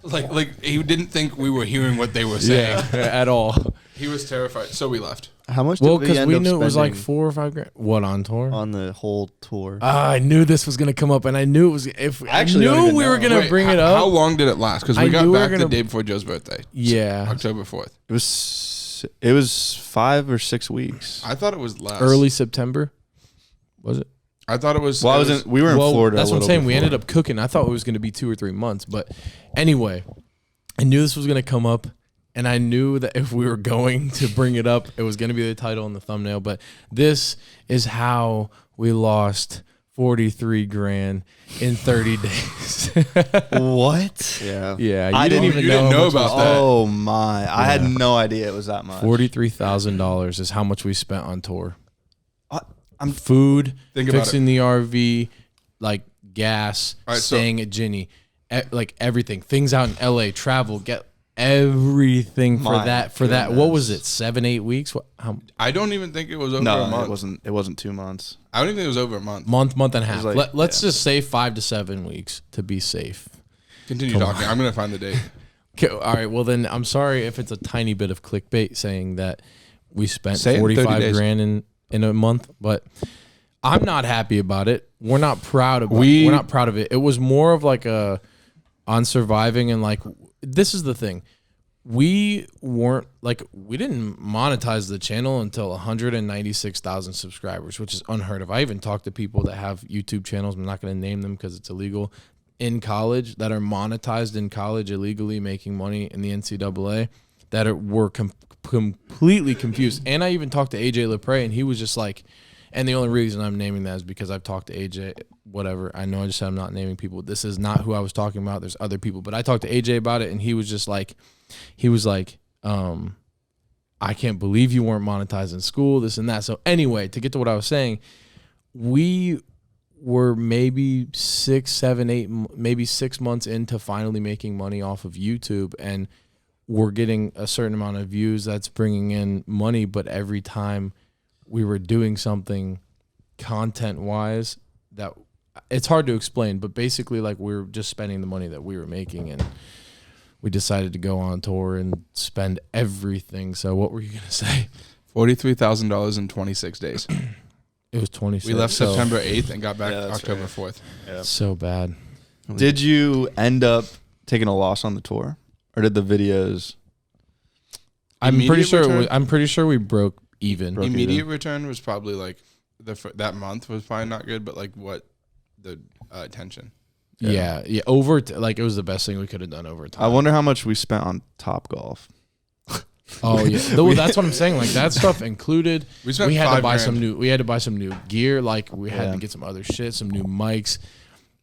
like he didn't think we were hearing what they were saying. Yeah, at all. He was terrified. So we left. How much Well, did we because end we up knew it was like spending 4 or 5 grand. What, on tour? on the whole tour? I knew this was gonna come up, and I knew it was. If I actually don't knew even we were know. gonna Wait, bring it How up, long did it last? Because I we got knew we were back the gonna- day before Joe's birthday. yeah, October 4th. It was 5 or 6 weeks. I thought it was less. early September. Was it? I thought it was. Well, it was- we were in Florida. That's a what I'm little saying. We before. ended up cooking. I thought it was going to be 2 or 3 months, but anyway, I knew this was going to come up, and I knew that if we were going to bring it up, it was going to be the title and the thumbnail. But this is how we lost 43 grand in 30 days. What? Yeah. Yeah, I you didn't don't- even you know, didn't how know much about was- that. Oh my! I had Yeah. no idea it was that much. $43,000 is how much we spent on tour. I'm Food, Think about fixing the RV, like gas, All right, staying at Ginny, like everything, things out in LA, travel, get everything for My that. goodness. What was it? 7-8 weeks? I don't even think it was over a No, month. it wasn't 2 months. I don't even think it was over a month. month and a half. like- Let's just say 5 to 7 weeks to be safe. Continue talking. I'm gonna find the date. Okay, all right. Well, then I'm sorry if it's a tiny bit of clickbait saying that we spent Say it in 30 45 days. grand in a month, but I'm not happy about it. We're not proud of we're not proud of it. It was more of like on surviving, and like this is the thing. We didn't monetize the channel until 196,000 subscribers, which is unheard of. I even talked to people that have YouTube channels. I'm not going to name them because it's illegal, in college, that are monetized in college illegally, making money in the NCAA, that were completely confused. And I even talked to AJ Lepre, and he was just like, and the only reason I'm naming that is because I've talked to AJ, whatever. I know I just said I'm not naming people. This is not who I was talking about. There's other people. But I talked to AJ about it, and he was just like, I can't believe you weren't monetized in school, this and that. So anyway, to get to what I was saying, we were maybe 6, 7, 8, maybe 6 months into finally making money off of YouTube, and we're getting a certain amount of views that's bringing in money. But every time we were doing something content wise, that it's hard to explain, but basically like we were just spending the money that we were making, and we decided to go on tour and spend everything. So what were you going to say? $43,000 in 26 days. It was 26. We left September 8th and got back Yeah, that's October right. 4th. Yeah. So bad. Did you end up taking a loss on the tour, or did the videos? I'm Immediate pretty sure. return? I'm pretty sure we broke even. Broke Immediate even. return was probably like that month was probably not good, but like what the attention. Yeah. It was the best thing we could have done over time. I wonder how much we spent on Top Golf. Oh yeah, that's what I'm saying. Like that stuff included. We spent had to buy $5,000. some new. We had to buy some new gear. Like we had Yeah. to get some other shit, some new mics.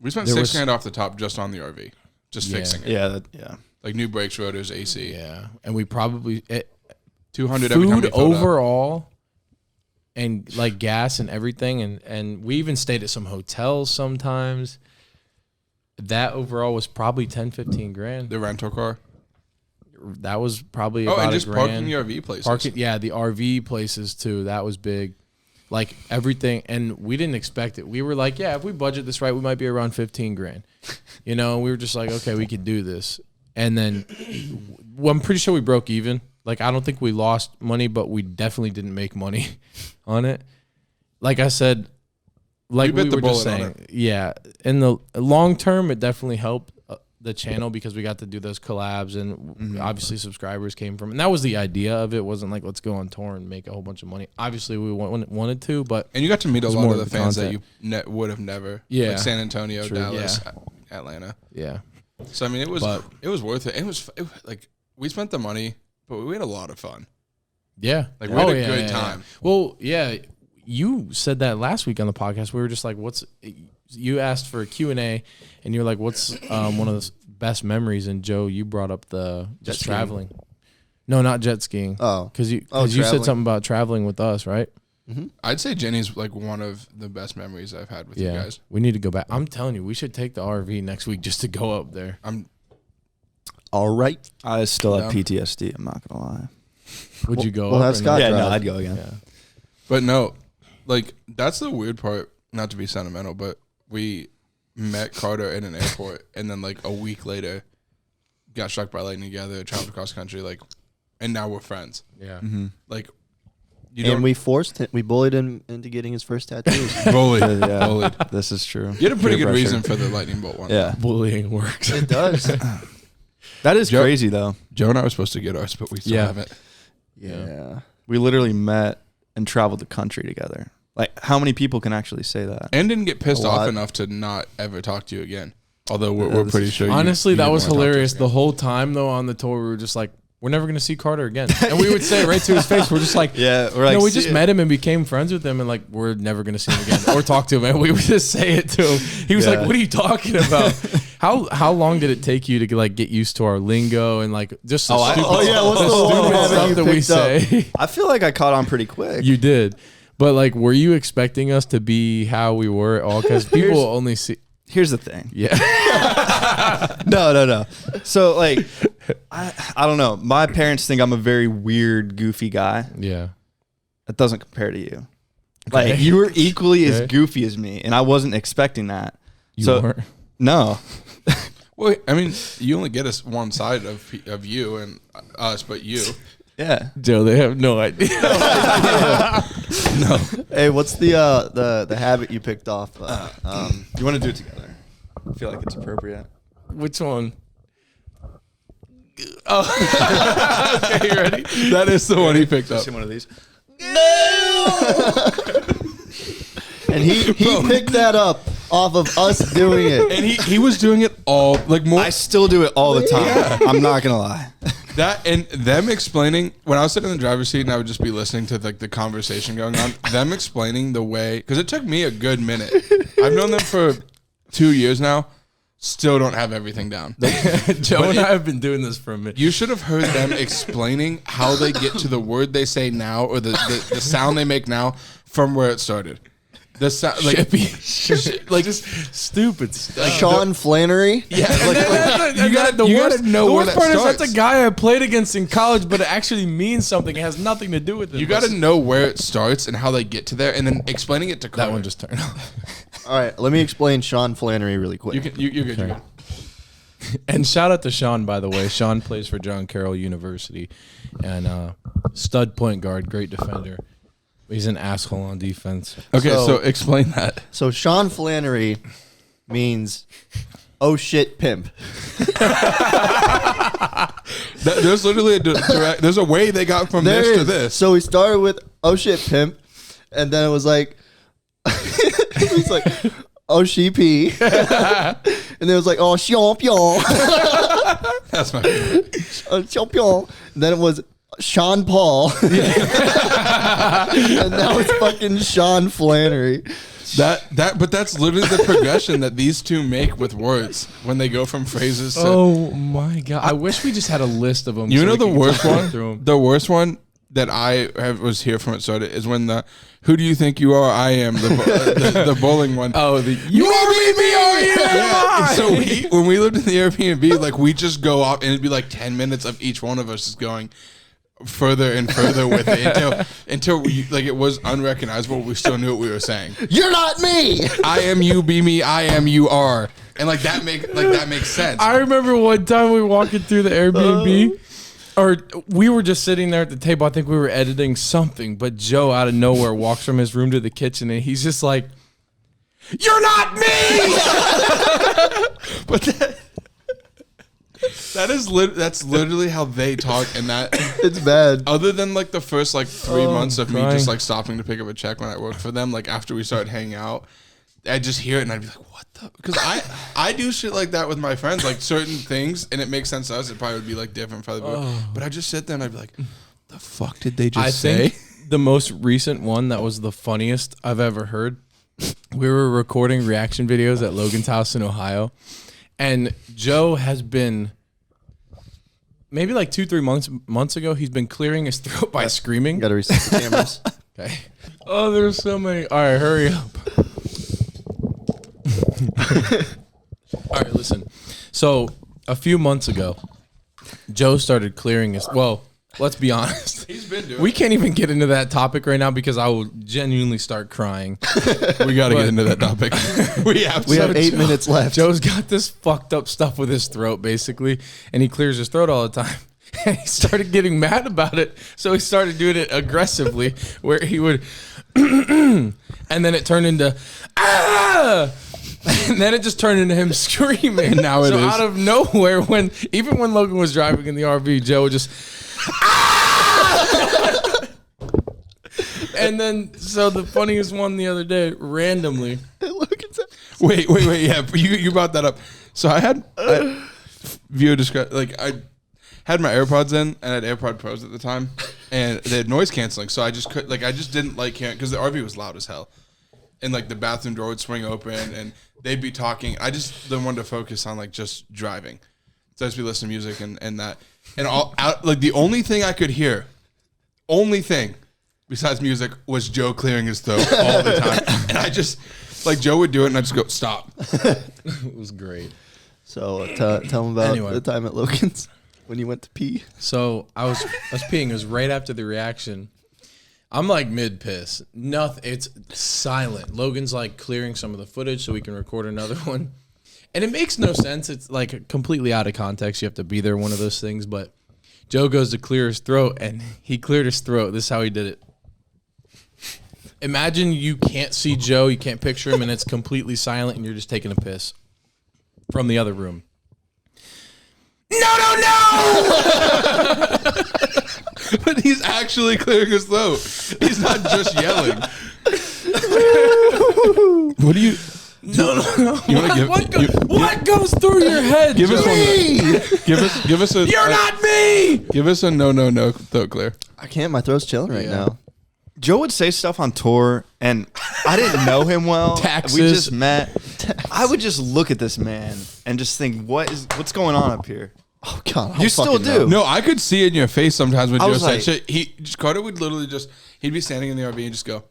We spent There $6,000 was- off the top just on the RV, just Yeah. fixing it. Yeah. Like new brakes, rotors, AC. Yeah, and we probably 200 every time we food filled up. overall, and like gas and everything, and we even stayed at some hotels sometimes. That overall was probably 10-15 grand. The rental car. That was probably Oh, about and just a grand. parking the RV places. The RV places too. That was big. Like everything, and we didn't expect it. We were like, yeah, if we budget this right, we might be around 15 grand. You know, and we were just like, okay, we could do this. And then I'm pretty sure we broke even. Like I don't think we lost money, but we definitely didn't make money on it. Like I said, like bit we the were just bullet on saying, yeah. In the long term, it definitely helped the channel because we got to do those collabs, and obviously subscribers came from, and that was the idea of it. It wasn't like let's go on tour and make a whole bunch of money. Obviously we wanted to, but And you got to meet a lot more of the of the fans that content. you would have never. Yeah. Like San Antonio, True. Dallas, Yeah. Atlanta. yeah. So I mean, it was But- worth it. It was like we spent the money, but we had a lot of fun. Yeah. Like, we had a good time. Well, yeah, you said that last week on the podcast. We were just like, you asked for a Q&A, and you're like, what's one of the best memories? And Joe, you brought up the just skiing. traveling. No, not jet skiing. Oh. Because you traveling. said something about traveling with us, right? I'd say Jenny's like one of the best memories I've had with you Yeah. guys. We need to go back. I'm telling you, we should take the RV next week just to go up there. All right. I still have Yeah. PTSD. I'm not gonna lie. Would you go We'll up have or Scott not? Yeah, no, drive. I'd go again. Yeah. But no, like that's the weird part. Not to be sentimental, but we met Carter in an airport, and then like a week later, got struck by lightning together, traveled across country, like, and now we're friends. Yeah. Like, you don't And we bullied him into getting his first tattoos. bullied. Yeah. Bullied. This is true. You had a pretty Peer good pressure. reason for the lightning bolt one. Yeah, Bullying works. It does. that is Joe- crazy though. Joe and I were supposed to get ours, but we still Yeah. haven't. Yeah. We literally met and traveled the country together. Like, how many people can actually say that? And didn't get pissed A off lot. enough to not ever talk to you again. Although Yeah, we're this pretty is- sure. Honestly, you that didn't was wanna talk to us hilarious. The again. whole time, though, on the tour, we were just like, we're never going to see Carter again. And we would say it right to his face. We're just like, Yeah, we're like, no, we "See just ya." met him and became friends with him, and like, we're never going to see him again or talk to him. And we would just say it to him. He was like, Yeah. what are you talking about? How long did it take you to like get used to our lingo and like just the stupid, what's the stupid one habit stuff you that we picked up? say? I feel like I caught on pretty quick. You did. But like, were you expecting us to be how we were at all? Because people only see. Here's the thing. Yeah. No. So like, I don't know. My parents think I'm a very weird, goofy guy. Yeah. That doesn't compare to you. Like you were equally as goofy as me, and I wasn't expecting that. You weren't? No. Well, I mean, you only get us one side of you and us, but you. Yeah. Joe, they have no idea. No. Hey, what's the habit you picked off? You want to do it together? I feel like it's appropriate. Which one? Oh, okay, you ready? That is the one he picked up. See one of these. And he picked that up off of us doing it. And he was doing it all like more. I still do it all the time. I'm not gonna lie. That and them explaining when I was sitting in the driver's seat and I would just be listening to like the conversation going on. Them explaining the way because it took me a good minute. I've known them for 2 years now. Still don't have everything down. Joe and I have been doing this for a minute. You should have heard them explaining how they get to the word they say now or the sound they make now from where it started. The sound like like just stupid stuff. Sean Flannery. Yeah, You gotta know the where worst that part is starts. That's a guy I played against in college, but it actually means something. It has nothing to do with it. You got to know where it starts and how they get to there, and then explaining it to Carter. That one just turned off. All right, let me explain Sean Flannery really quick. You're good. You're good. And shout out to Sean, by the way. Sean plays for John Carroll University, and stud point guard, great defender. He's an asshole on defense. Okay, so explain that. So Sean Flannery means oh shit pimp. There's literally a direct. There's a way they got from this to this. So we started with oh shit pimp, and then it was like oh she pee, and then it was like oh champion. That's my favorite. Champion. And then it was Sean Paul. And now it's fucking Sean Flannery. But that's literally the progression that these two make with words when they go from phrases to. Oh my god! I wish we just had a list of them. You so know we the could worst go one? through 'em. The worst one that was here from it started is when the who do you think you are? I am the bowling one. Oh, you are me or you Yeah. So when we lived in the Airbnb, like we just go off and it'd be like 10 minutes of each one of us just going further and further with it until like it was unrecognizable. We still knew what we were saying. You're not me. I am you, be me. I am you are, and that makes sense. I remember one time we were walking through the Airbnb, or we were just sitting there at the table. I think we were editing something, but Joe out of nowhere walks from his room to the kitchen, and he's just like, "You're not me." But that's literally how they talk, and that It's bad. other than like the first like 3 months of me crying. just like stopping to pick up a check when I worked for them, like after we started hanging out, I'd just hear it and I'd be like, what the? Because I do shit like that with my friends, like certain things, and it makes sense to us. It probably would be like different for other people, but I just sit there and I'd be like, the fuck did they just I say? think the most recent one that was the funniest I've ever heard. We were recording reaction videos at Logan's house in Ohio, and Joe has been maybe like 2-3 months ago. He's been clearing his throat by screaming. Got to reset the cameras. Okay. Oh, there's so many. All right, hurry up. All right, listen. So a few months ago, Joe started clearing his. Well, let's be honest. He's been doing. We can't even get into that topic right now because I will genuinely start crying. We got to get into that topic. we have. We So have 8 minutes left. Joe's got this fucked up stuff with his throat, basically, and he clears his throat all the time. And he started getting mad about it, so he started doing it aggressively, where he would, and then it turned into, ah! And then it just turned into him screaming. And now it so is. out of nowhere, even when Logan was driving in the RV, Joe would just, ah! And then, so the funniest one the other day, randomly. Look at that. Wait. Yeah, you brought that up. So I viewer describe like I had my AirPods in and I had AirPod Pros at the time, and they had noise canceling. So I just didn't like hearing because the RV was loud as hell, and like the bathroom door would swing open and they'd be talking. I just then wanted to focus on like just driving, so I just be listening to music and that, and like the only thing I could hear, besides music was Joe clearing his throat all the time, and I just Like Joe would do it, and I just go stop. It was great. So tell them about Anyway. the time at Logan's when you went to pee. So I was peeing. It was right after the reaction. I'm like mid piss. Nothing. It's silent. Logan's like clearing some of the footage so we can record another one. And it makes no sense. It's like completely out of context. You have to be there, one of those things. But Joe goes to clear his throat, and he cleared his throat. This is how he did it. Imagine you can't see Joe, you can't picture him, and it's completely silent, and you're just taking a piss from the other room. No! But he's actually clearing his throat. He's not just yelling. What do you? No. You wanna give- What goes through your head? Give us Joe? one. Give us a. You're not me. Give us a no throat clear. I can't. My throat's chilling right now. Joe would say stuff on tour, and I didn't know him well. Taxes. We just met. I would just look at this man and just think, what's going on up here? Oh God, I You don't still fucking do. know. No, I could see it in your face sometimes when I Joe was said like- shit. Carter would literally he'd be standing in the RV and just go.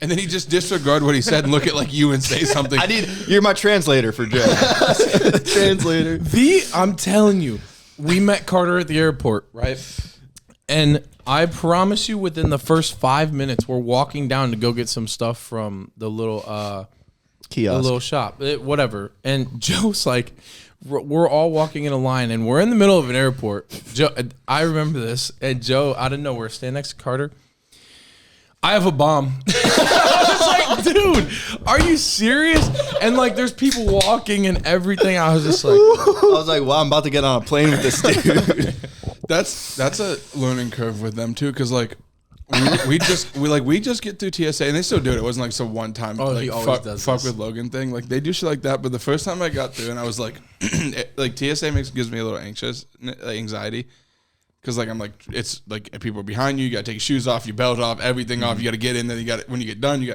And then he'd just disregard what he said and look at like you and say something. You're my translator for Joe. Translator. I'm telling you, we met Carter at the airport, right? And I promise you, within the first 5 minutes, we're walking down to go get some stuff from the little Kiosk. shop, whatever. And Joe's like, we're all walking in a line, and we're in the middle of an airport. Joe, I remember this, and Joe, out of nowhere, standing next to Carter. I have a bomb. I was like, dude, are you serious? And like, there's people walking and everything. I was just like, I was like, wow, I'm about to get on a plane with this dude. That's a learning curve with them too, because like we just get through TSA and they still do it. It wasn't like some one time he always does fuck this. with Logan thing. Like they do shit like that. But the first time I got through and I was like, like TSA gives me a little anxiety. Because like I'm like it's like people are behind you. You gotta take your shoes off, your belt off, everything off. You gotta get in. Then when you get done,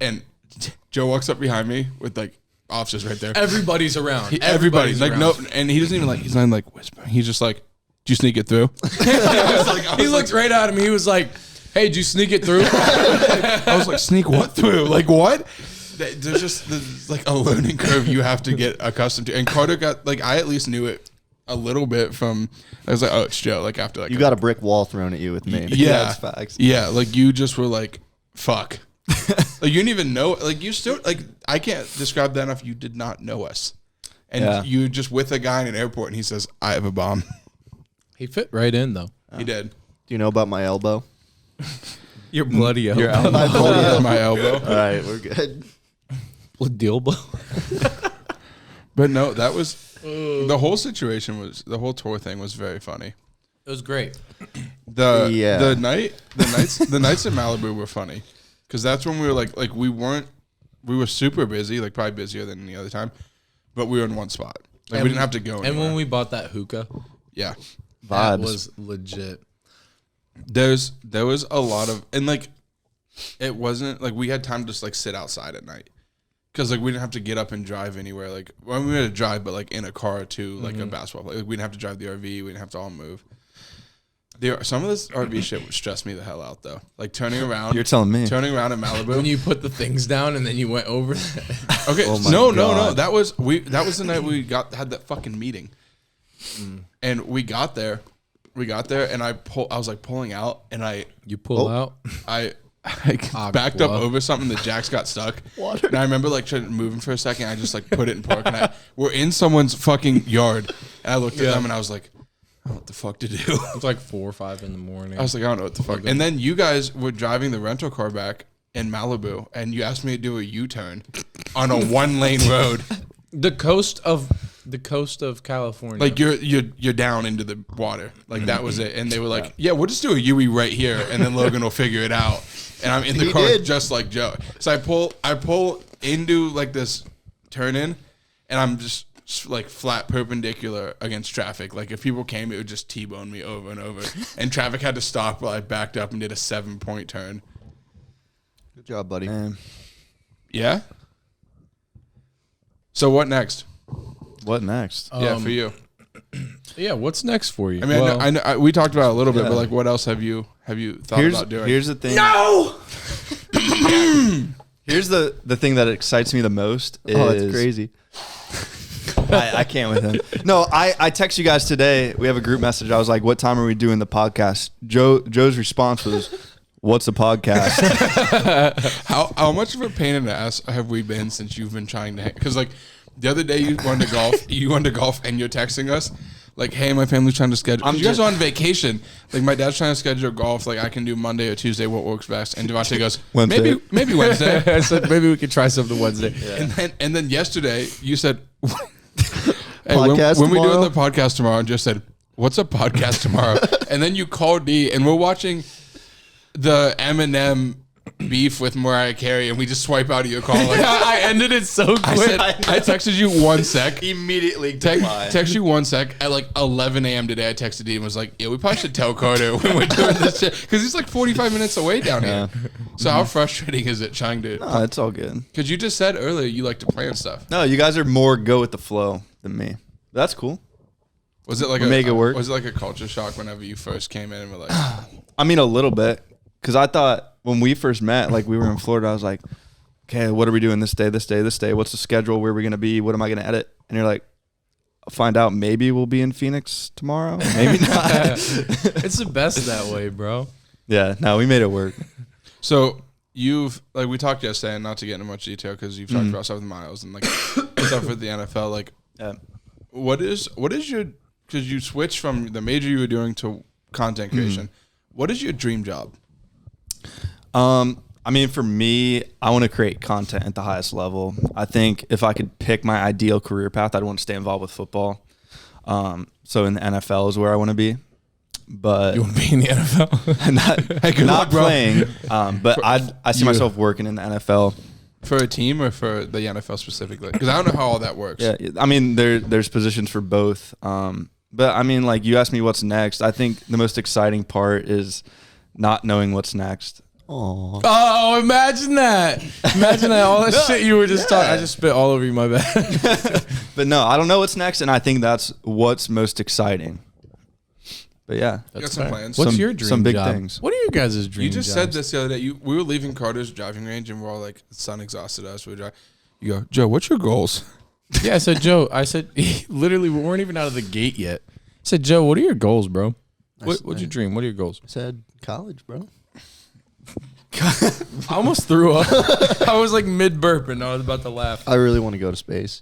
and Joe walks up behind me with like officers right there. everybody's around. Everybody's like around. no, and he doesn't even like he's not like whispering. He's just like, "Did you sneak it through?" He looked right at him. He was like, "Hey, did you sneak it through?" I was like, "Sneak what through? Like what?" There's like a learning curve you have to get accustomed to. And Carter got like I at least knew it a little bit from. I was like, "Oh, it's Joe." Like after like You got a brick wall thrown at you with me. Yeah, That's facts. Yeah, like you just were like, "Fuck." Like you didn't even know. Like you still like I can't describe that enough. You did not know us, and you just with a guy in an airport, and he says, "I have a bomb." He fit right in though. He did. Do you know about my elbow? Your bloody elbow. My elbow. All right, we're good. Bloody elbow. But no, that was the whole situation the whole tour thing was very funny. It was great. The nights in Malibu were funny because that's when we were like we were super busy, like probably busier than any other time, but we were in one spot. Like we didn't have to go anywhere. And when we bought that hookah, yeah, that Vibes. was legit. there was a lot of and like it wasn't like we had time to just like sit outside at night. Because like we didn't have to get up and drive anywhere. Like well, we had to drive, but like in a car to like a basketball play. Like, we didn't have to drive the RV. We didn't have to all move. Some of this RV shit would stress me the hell out though. Like turning around. You're telling me. Turning around in Malibu. When you put the things down and then you went over that. Okay. Oh my no. God. That was the night we had that fucking meeting. And we got there, and I was like pulling out, and You pull out. I backed up over something. The jacks got stuck. Water. And I remember like trying moving for a second. I just like put it in park, and we're in someone's fucking yard. And I looked at them, and I was like, I don't know what the fuck to do. It was like 4 or 5 in the morning. I was like, I don't know what the fuck. And then you guys were driving the rental car back in Malibu, and you asked me to do a U-turn on a 1-lane road. the coast of California. Like you're down into the water. Like that was it. And they were like, yeah, we'll just do a Yui right here, and then Logan will figure it out. And I'm in the car just like Joe. So I pull into like this turn in, and I'm just like flat perpendicular against traffic. Like if people came, it would just T-bone me over and over. And traffic had to stop while I backed up and did a 7-point turn. Good job, buddy. Yeah. So what next? What next? Yeah, for you. yeah, what's next for you? I mean, I know we talked about it a little bit, but like, what else have you thought about doing? Here's the thing. no. Here's the thing that excites me the most is Oh, that's crazy. I can't with him. No, I text you guys today. We have a group message. I was like, "What time are we doing the podcast?" Joe's response was, "What's a podcast?" How much of a pain in the ass have we been since you've been trying to? Because like the other day you went to golf. You went to golf and you're texting us like, "Hey, my family's trying to schedule." You guys are on vacation. Like my dad's trying to schedule golf. Like I can do Monday or Tuesday. What works best? And Devontae goes, Wednesday. maybe Wednesday. I said maybe we could try something Wednesday. And then yesterday you said, "Hey, Podcast when we doing tomorrow? the podcast tomorrow?" And just said, "What's a podcast tomorrow?" And then you called D, and we're watching the Eminem beef with Mariah Carey, and we just swipe out of your call. Like, I ended it so quick. I texted you 1 sec. Immediately Text you 1 sec at like 11 a.m. today. I texted D and was like, "Yeah, we probably should tell Carter when we're doing this shit because he's like 45 minutes away down here." So how frustrating is it trying to? No, it's all good. Because you just said earlier you like to plan stuff. No, you guys are more go with the flow than me. That's cool. Was it like Make it work. Was it like a culture shock whenever you first came in and were like, I mean, a little bit, because I thought when we first met, like we were in Florida, I was like, "Okay, what are we doing this day, this day, this day? What's the schedule? Where are we gonna be? What am I gonna edit?" And you're like, "I'll find out. Maybe we'll be in Phoenix tomorrow. Maybe not." It's the best that way, bro. Yeah, no, we made it work. so you've like we talked yesterday, and not to get into much detail because you've talked about stuff with Miles and like stuff with the NFL. Like, Yeah. what is your because you switched from the major you were doing to content creation. What is your dream job? I mean, for me, I want to create content at the highest level. I think if I could pick my ideal career path, I'd want to stay involved with football. So in the NFL is where I want to be. But You want to be in the NFL? not playing. But I see myself working in the NFL. For a team or for the NFL specifically? Because I don't know how all that works. Yeah, I mean, there's positions for both. But I mean, like you asked me what's next. I think the most exciting part is not knowing what's next. Aw. Oh, imagine that. Imagine that. All that shit you were just talking. I just spit all over you, my bad. But no, I don't know what's next, and I think that's what's most exciting. But yeah, You got some plans. What's Some- your dream some big job? things. What are your guys' dream You just jobs? said this the other day. We were leaving Carter's driving range and we're all like, the sun exhausted us. We drive. You go, "Joe, what's your goals?" Yeah, I said, Joe, literally, we weren't even out of the gate yet. I said, Joe, what are your goals, bro? What's your dream? What are your goals? I said college, bro. I almost threw up. I was like mid burp and I was about to laugh. I really want to go to space.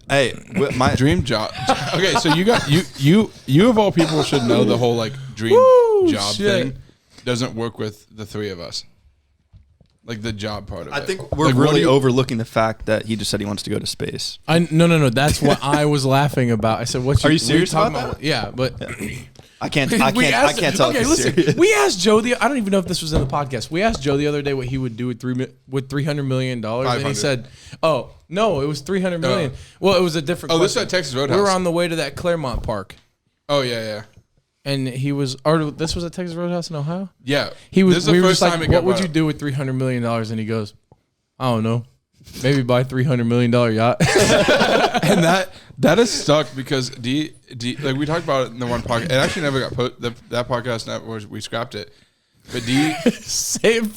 hey, my Dream job. Okay, so you of all people should know the whole like dream job shit. thing doesn't work with the three of us. Like the job part of it. I think we're Like, what really do you- overlooking the fact that he just said he wants to go to space. No. That's what I was laughing about. I said, "What's your?" Are you serious talking about that? Yeah, but I can't we asked- tell. Okay, if it's listen. serious. We asked Joe I don't even know if this was in the podcast. We asked Joe the other day what he would do with $300 million, and he 500. said, "Oh no, it was 300 million." Well, it was a different. Oh, this is question. at Texas We Roadhouse. were on the way to that Claremont Park, Oh yeah. and he was. Or this was at Texas Roadhouse in Ohio. Yeah. He was. This is the We were first just time like, it got "What would brought you up. do with $300 million?" And he goes, "I don't know, maybe buy $300 million yacht." And that is stuck because D like we talked about it in the one podcast. It actually never got put. That podcast we scrapped it. But D Same.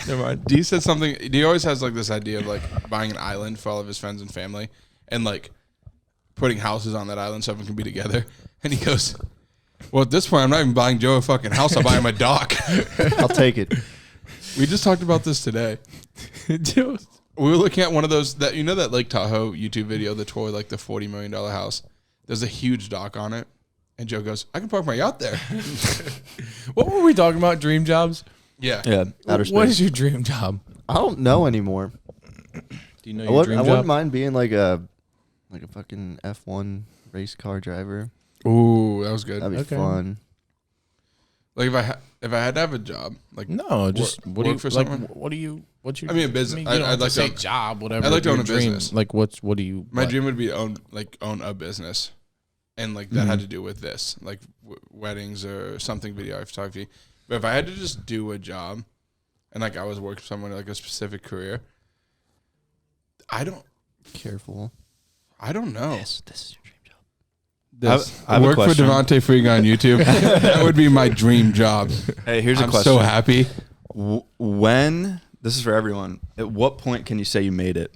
Never mind. D said something. D always has like this idea of like buying an island for all of his friends and family, and like putting houses on that island so everyone can be together. And he goes, "Well, at this point, I'm not even buying Joe a fucking house. I'll buy him a dock." I'll take it. We just talked about this today. We were looking at one of those that that Lake Tahoe YouTube video, the tour, like the $40 million house. There's a huge dock on it, and Joe goes, "I can park my yacht there." What were we talking about? Dream jobs? Yeah. Yeah, outer space. What is your dream job? I don't know anymore. Do you know I, your would, dream I job? wouldn't mind being like a fucking F1 race car driver. Ooh, that was good. That'd be Okay. fun. Like if I had to have a job, like No, just what do you work for like? someone? What do you? What's your? I mean, a business. you don't I'd have like to say to- job, whatever. I'd like to your own a dream. business. Like what do you? my what? dream would be own a business, and like that had to do with this, like weddings or something, video photography. But if I had to just do a job, and like I was working for someone like a specific career, I don't Careful. know. This is your dream job. I have a work for question. Devontae Freak on YouTube. That would be my dream job. Hey, here's a I'm question. so happy. When this is for everyone. At what point can you say you made it?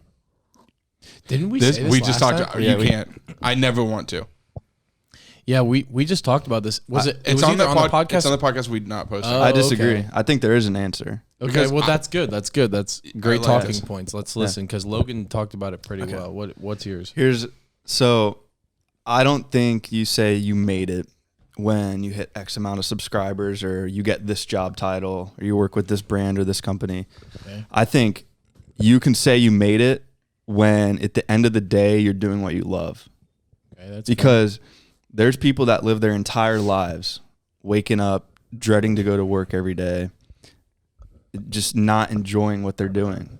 Didn't we say this we just last talked time? about, you can't. I never want to. Yeah, we just talked about this. It was on the podcast? It's on the podcast we not posted. Oh, I disagree. okay. I think there is an answer. Okay, Because well, that's good. That's good. That's great like talking this. points. Let's listen because Logan talked about it pretty well. What's yours? So I don't think you say you made it when you hit X amount of subscribers or you get this job title or you work with this brand or this company. Okay. I think you can say you made it when at the end of the day you're doing what you love. Okay, that's Because there's people that live their entire lives waking up, dreading to go to work every day, just not enjoying what they're doing.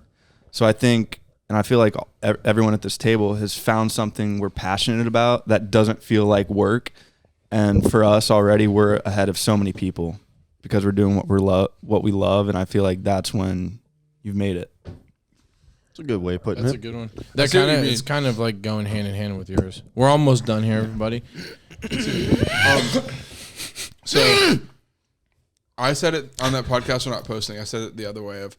So I think, and I feel like everyone at this table has found something we're passionate about that doesn't feel like work. And for us already, we're ahead of so many people because we're doing what we love. And I feel like that's when you've made it. It's a good way of putting That's it. a good one. I That see what kind you of mean. it's kind of like going hand in hand with yours. We're almost done here, everybody. So I said it on that podcast. We're not posting. I said it the other way of,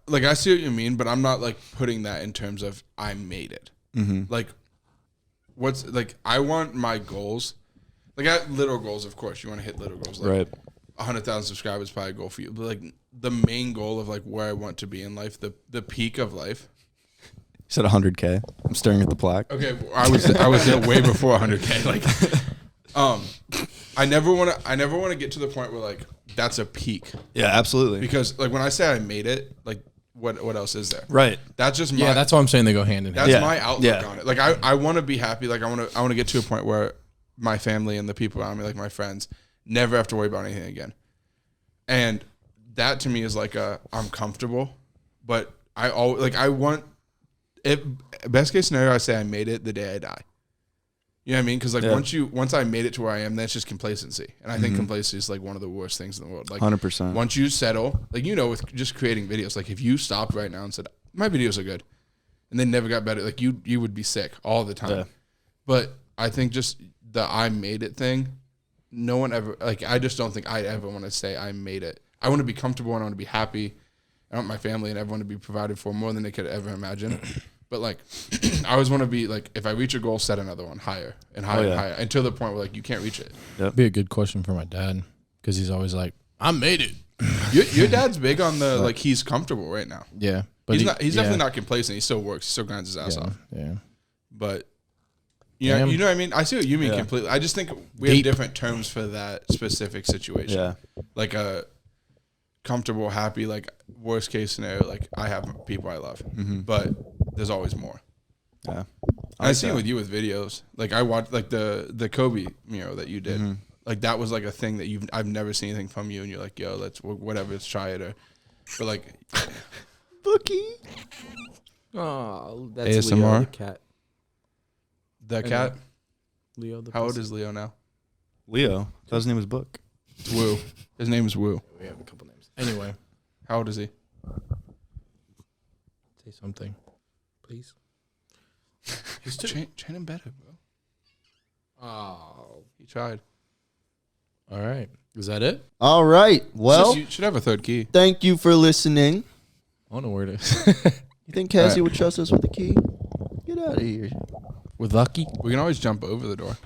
like, I see what you mean, but I'm not like putting that in terms of I made it. Mm-hmm. Like, what's like I want my goals. Like, I have little goals, of course. You want to hit little goals, like Right. 100,000 subscribers is probably a goal for you. But like the main goal of like where I want to be in life, the peak of life. You said 100K. I'm staring at the plaque. Okay, I was there way before 100K. Like, I never want to get to the point where like that's a peak, Yeah, absolutely. because like when I say I made it, like what else is there? Right. That's just my Yeah, that's why I'm saying they go hand in hand. that's Yeah. my outlook Yeah. on it. Like I want to be happy. Like I want to get to a point where my family and the people around me, like my friends, never have to worry about anything again. And that to me is like I'm comfortable, but I always like I want it. Best case scenario, I say I made it the day I die. You know what I mean? Because like Yeah. once I made it to where I am, that's just complacency, and I think complacency is like one of the worst things in the world. Like 100%. once you settle, like with just creating videos, like if you stopped right now and said my videos are good, and they never got better, like you would be sick all the time. Yeah. But I think just the I made it thing, no one ever like. I just don't think I ever want to say I made it. I want to be comfortable and I want to be happy. I want my family and everyone to be provided for more than they could ever imagine. But like, I always want to be like, if I reach a goal, set another one higher and higher and higher until the point where like you can't reach it. That'd be a good question for my dad because he's always like, "I made it." Your dad's big on the like he's comfortable right now. Yeah, but He's definitely not complacent. He still works. He still grinds his ass off. Yeah. But yeah, Damn. you know what I mean. I see what you mean Yeah. completely. I just think we Deep. have different terms for that specific situation. Yeah. Like a comfortable, happy, like worst case scenario. Like I have people I love, but there's always more. Yeah. I see it with you with videos. Like I watched like the Kobe mural that you did. Like that was like a thing that I've never seen anything from you, and you're like, yo, let's whatever, let's try it. But like Bookie. Oh, that's ASMR? Leo the cat. the cat. Leo the How old is Leo now? Leo. That was his name was Book. It's Woo. His name is Woo. We have a couple names. Anyway, How old is he? say something, please. He's train him better, bro. Oh, He tried. all right. Is that it? All right. Well, You should have a third key. thank you for listening. I don't know where it is. You think Cassie would trust us with the key? Get out of here. With Lucky. We can always jump over the door.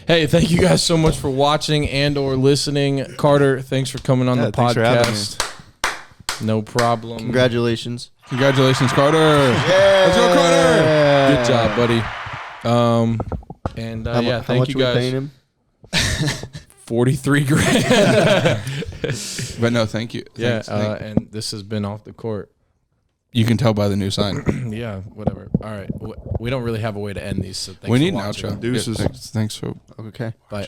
Hey, thank you guys so much for watching and or listening. Carter, thanks for coming on the thanks for having podcast. No problem. Congratulations. Congratulations, Carter. Yeah. Let's go, Carter. Good job, buddy. How thank much you we guys. paying him? 43 grand. But no, thank you. Yeah, Thanks. and this has been Off the Court. You can tell by the new sign. Yeah, whatever. All right. We don't really have a way to end these, so thanks We for need an watching. outro. Deuces. Yeah, thanks for Okay. Bye.